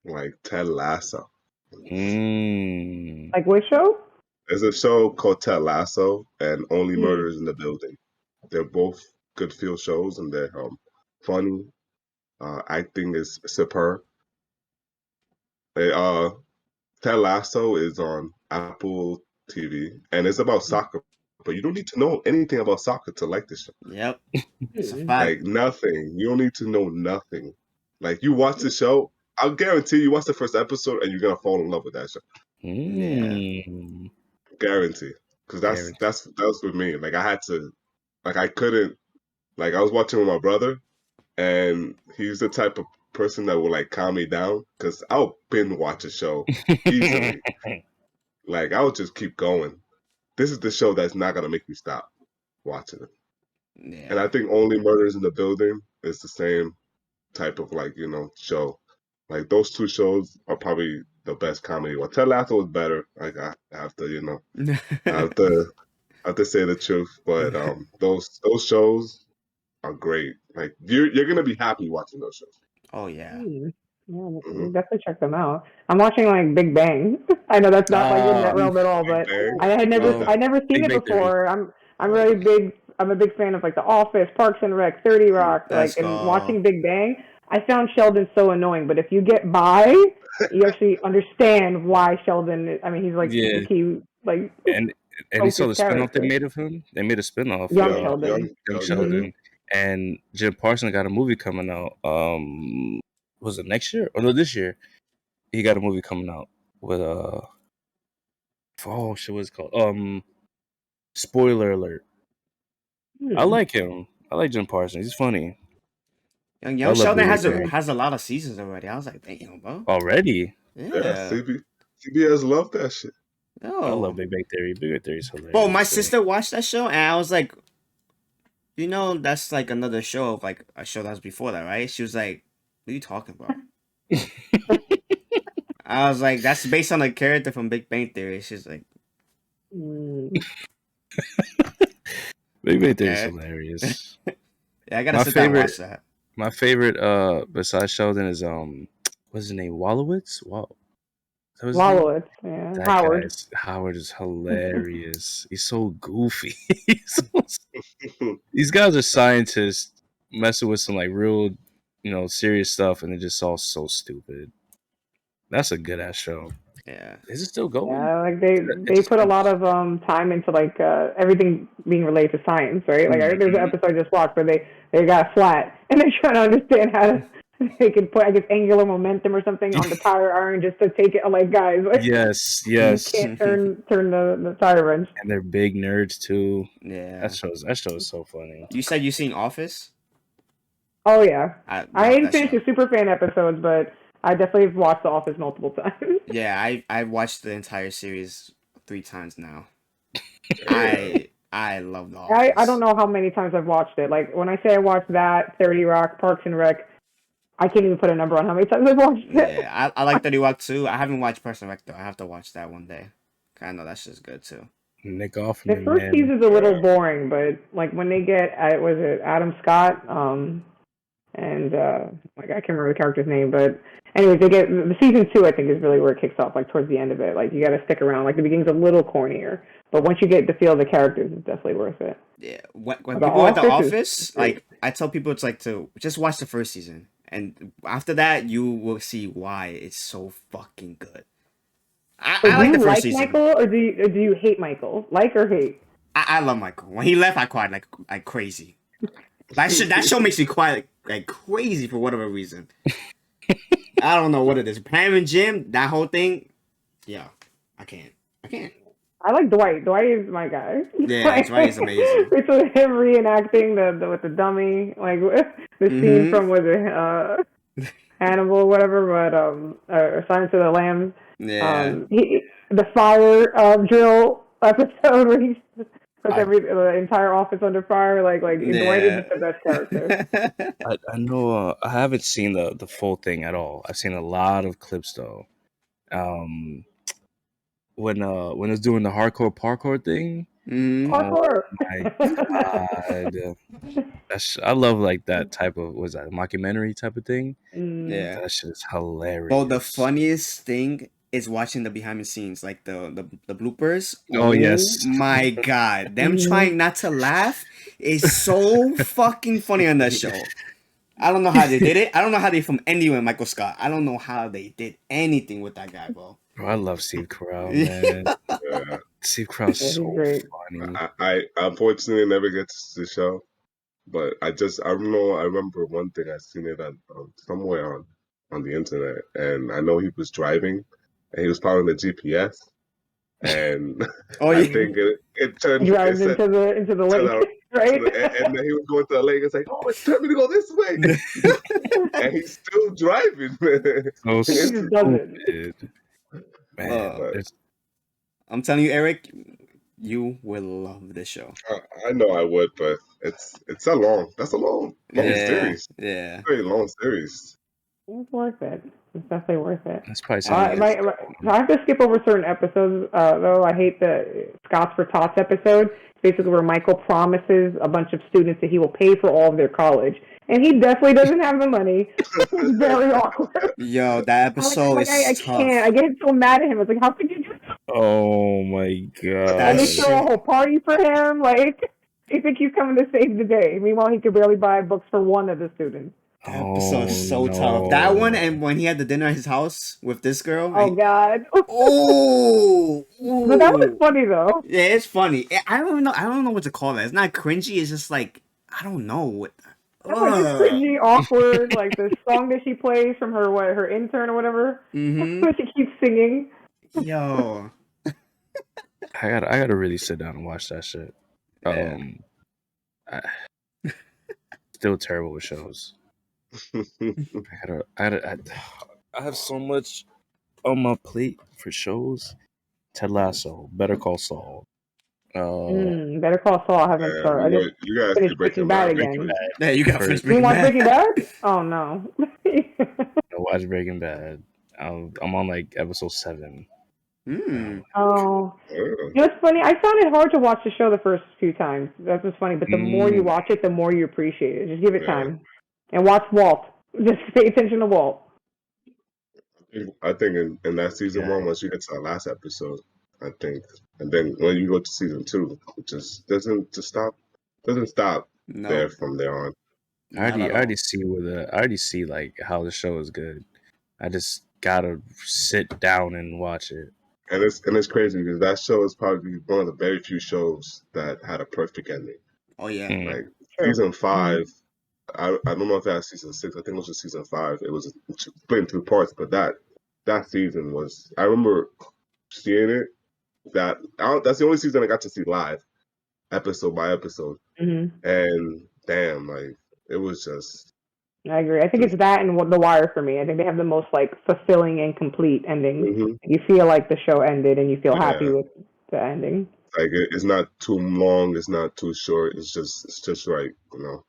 Like Ted Lasso. Like which show? There's a show called Ted Lasso and Only Murders in the Building. They're both good feel shows and they're funny. Acting is superb. Ted Lasso is on Apple TV and it's about soccer, but you don't need to know anything about soccer to like this show. Yep. It's a fact. Like nothing. You don't need to know nothing. Like you watch the show, I'll guarantee you watch the first episode and you're gonna fall in love with that show. Yeah. Guarantee. Because that was with me. Like I had to, like I couldn't, like I was watching with my brother, and he's the type of person that will like calm me down. Because I'll binge watch a show easily. Like I'll just keep going. This is the show that's not gonna make me stop watching it. Yeah. And I think Only Murders in the Building is the same type of like show. Like those two shows are probably the best comedy. Well, Ted Lasso was better. Like I have to, I have to say the truth. But those shows are great. Like you're gonna be happy watching those shows. Oh yeah. Yeah, definitely check them out. I'm watching like Big Bang. I know that's not like in that realm at all, but I had never seen it before. I'm really big. I'm a big fan of like The Office, Parks and Rec, 30 Rock, and watching Big Bang. I found Sheldon so annoying, but if you get by you actually understand why Sheldon. I mean, he's like Yeah, the key, like and you saw the focused spinoff they character. made of him. They made a spinoff, Young Sheldon. Young Young. Sheldon, and Jim Parsons got a movie coming out. Was it next year? Or no, this year. He got a movie coming out with oh shit, what's it called? Spoiler alert. I like him. I like Jim Parsons. He's funny. Young Sheldon has a lot of seasons already. I was like, damn, bro. Already? Yeah. CBS love that shit. I love Big Bang Theory. Big Bang Theory is hilarious. Bro, my sister watched that show, and I was like, you know, that's like another show of like a show that's before that, right? She was like, what are you talking about? I was like, that's based on a character from Big Bang Theory. She's like, Big Bang Theory is hilarious. Yeah, I gotta sit down and watch that. My favorite, besides Sheldon, is what's his name? Wolowitz. Wolowitz, yeah. Howard. Howard is hilarious. He's so goofy. These guys are scientists messing with some like real, serious stuff, and they're just all so stupid. That's a good ass show. Yeah. Is it still going? Yeah, like they put a lot of time into like everything being related to science, right? Like there's an episode I just watched where they got flat and they're trying to understand how they can put, I guess, angular momentum or something on the tire iron just to take it. I'm like, guys, like, yes, you can't turn the tire wrench. And they're big nerds too. Yeah, that show is so funny. You said you seen Office? Oh yeah, I didn't finish the Superfan episodes, but I definitely have watched The Office multiple times. Yeah, I watched the entire series 3 times now. I love The Office. I don't know how many times I've watched it. Like when I say I watched that, 30 Rock, Parks and Rec, I can't even put a number on how many times I've watched it. Yeah, I like 30 Rock too. I haven't watched Parks and Rec though. I have to watch that one day. I know that's just good too. Nick Offerman. The first season's a little boring, but like when they get was it Adam Scott, and like I can't remember the character's name, but anyways, they get the season 2. I think is really where it kicks off. Like towards the end of it, like you got to stick around. Like the beginning's a little cornier, but once you get the feel of the characters, it's definitely worth it. Yeah, when people at The Office, like I tell people, it's like to just watch the first season, and after that, you will see why it's so fucking good. I like the first season. Michael, or do you hate Michael? Like or hate? I love Michael. When he left, I cried like crazy. That show makes me cry like crazy for whatever reason. I don't know what it is. Pam and Jim, that whole thing. Yeah, I can't. I like Dwight. Dwight is my guy. Yeah, Dwight is amazing. It's him reenacting the with the dummy, like the scene from Hannibal, whatever, but Silence of the Lambs. Yeah. The fire drill episode where he puts the entire office under fire. Like Dwight is the best character. I know. I haven't seen the full thing at all. I've seen a lot of clips though. When it's doing the hardcore parkour thing. Parkour. Oh my god. I love like that type of mockumentary type of thing. Yeah, that shit is hilarious. Well, the funniest thing is watching the behind the scenes, like the bloopers. Oh yes, my god, them trying not to laugh is so fucking funny on that show. I don't know how they did it. I don't know how they filmed anywhere Michael Scott. I don't know how they did anything with that guy, bro. Bro, I love Steve Carell, man. Yeah. Steve Carell's so funny. I unfortunately never get to the show, but I remember one thing. I seen it somewhere on the internet, and I know he was driving, and he was following the GPS, and I think it turned drives into the lake, right? And then he was going to the lake. It's like, oh, it's telling me to go this way, and he's still driving. So stupid. Man, I'm telling you, Eric, you will love this show. I know I would, but that's a long series. Yeah, very long series. It's worth it. It's definitely worth it. That's probably I have to skip over certain episodes, though. I hate the Scots for Tots episode, basically where Michael promises a bunch of students that he will pay for all of their college. And he definitely doesn't have the money. It's very awkward. Yo, that episode is I tough. can't. I get so mad at him. It's like, how could you do that? Oh my god. And they throw a whole party for him. Like, they think he's coming to save the day. Meanwhile, he could barely buy books for one of the students. Episode's so tough. That one, and when he had the dinner at his house with this girl. Oh God. Oh, But that was funny though. Yeah, it's funny. I don't know. I don't know what to call that. It's not cringy. It's just like I don't know what. It's cringy, awkward, like the song that she plays from her intern or whatever. Mm-hmm. She keeps singing. Yo, I gotta really sit down and watch that shit. Yeah. Still terrible with shows. I have so much on my plate for shows. Ted Lasso, Better Call Saul. Better Call Saul. I haven't started. I just you guys finished Breaking Bad again. Yeah, you got first You Breaking watch Bad. Breaking Bad? Oh no. I watch Breaking Bad. I'm on like episode 7. Oh. You know, it's funny. I found it hard to watch the show the first few times. That's what's funny. But the more you watch it, the more you appreciate it. Just give it time. And watch Walt. Just pay attention to Walt. I think in that season 1, once you get to the last episode, I think, and then when you go to season 2, it just doesn't stop there from there on. I already see like how the show is good. I just gotta sit down and watch it. And it's crazy because that show is probably one of the very few shows that had a perfect ending. Oh yeah. Like season 5, I don't know if that was season 6. I think it was just season 5. It was split into 2 parts, but that season was. I remember seeing it. That's the only season I got to see live, episode by episode. And damn, like it was just. I agree. I think it's that and The Wire for me. I think they have the most like fulfilling and complete endings. You feel like the show ended, and you feel happy with the ending. Like it's not too long, it's not too short. It's just right, you know.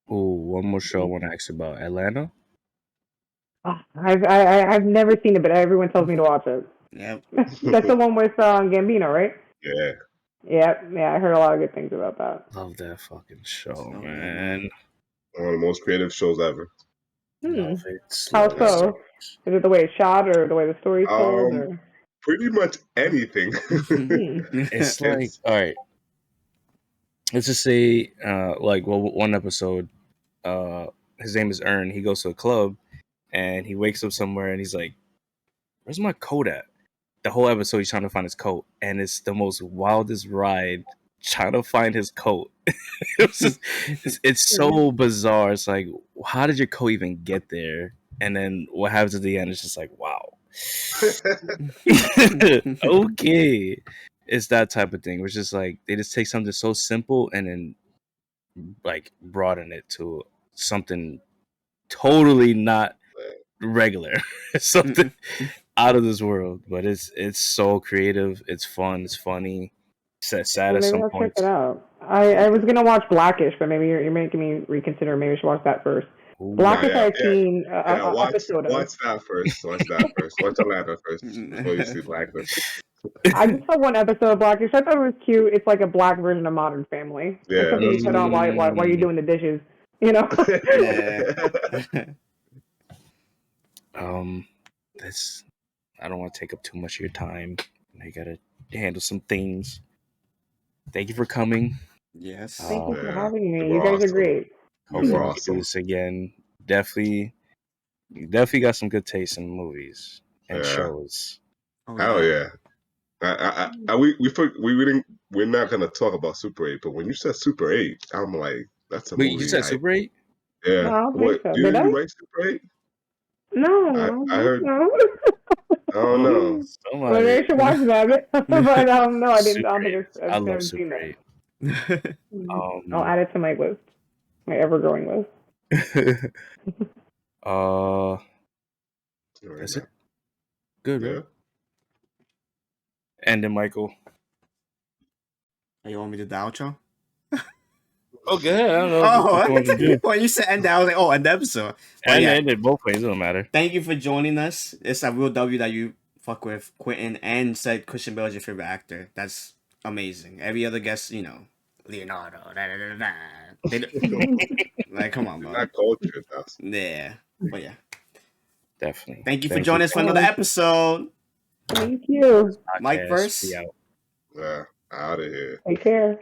Oh, one more show I want to ask you about, Atlanta. I've never seen it, but everyone tells me to watch it. Yep. That's the one with Gambino, right? Yeah. Yeah. I heard a lot of good things about that. Love that fucking show, man. One of the most creative shows ever. Love it. How so? Is it the way it's shot, or the way the story's told? Or? Pretty much anything. It's like, all right. Let's just say, one episode, his name is Ern. He goes to a club, and he wakes up somewhere, and he's like, "Where's my coat at?" The whole episode, he's trying to find his coat, and it's the most wildest ride trying to find his coat. It's so bizarre. It's like, how did your coat even get there? And then what happens at the end is just like, wow. Okay. It's that type of thing, which is like they just take something so simple and then like broaden it to something totally not regular. Something out of this world. But it's so creative, it's fun, it's funny. Sad at some point. Check it out. I was gonna watch Blackish, but maybe you're making me reconsider. Maybe I should watch that first. Blackish, I've seen watch episode of. Watch that first. Watch Atlanta first before you see Blackish. I just saw one episode of Blackish. I thought it was cute. It's like a black version of Modern Family. Yeah. It's something you put on while you're doing the dishes. You know. I don't want to take up too much of your time. I gotta handle some things. Thank you for coming. Yes. Thank you for having me. You guys are great. Hopefully we can do this again. Definitely got some good taste in movies and shows. Hell yeah. We're not gonna talk about Super 8, but when you said Super 8, I'm like, that's a movie. Wait, you said Super 8? Yeah. No, I don't think so. Did you write Super 8? No. I heard. I don't know. Well, they should watch that. But no, I didn't. I don't think I love Super 8. I'll add it to my list, my ever-growing list. That's it. Good, right? And then Michael. You want me to do the outro? Okay, I don't know. When you said end, I was like, end the episode. And end it both ways, it doesn't matter. Thank you for joining us. It's a real W that you fuck with Quentin and said Christian Bale is your favorite actor. That's amazing. Every other guest, Leonardo. Like, come on, bro. Not culture. Yeah, but yeah. Definitely. Thank you for joining us for another episode. Thank you. Mike first. Yeah, out of here. Take care.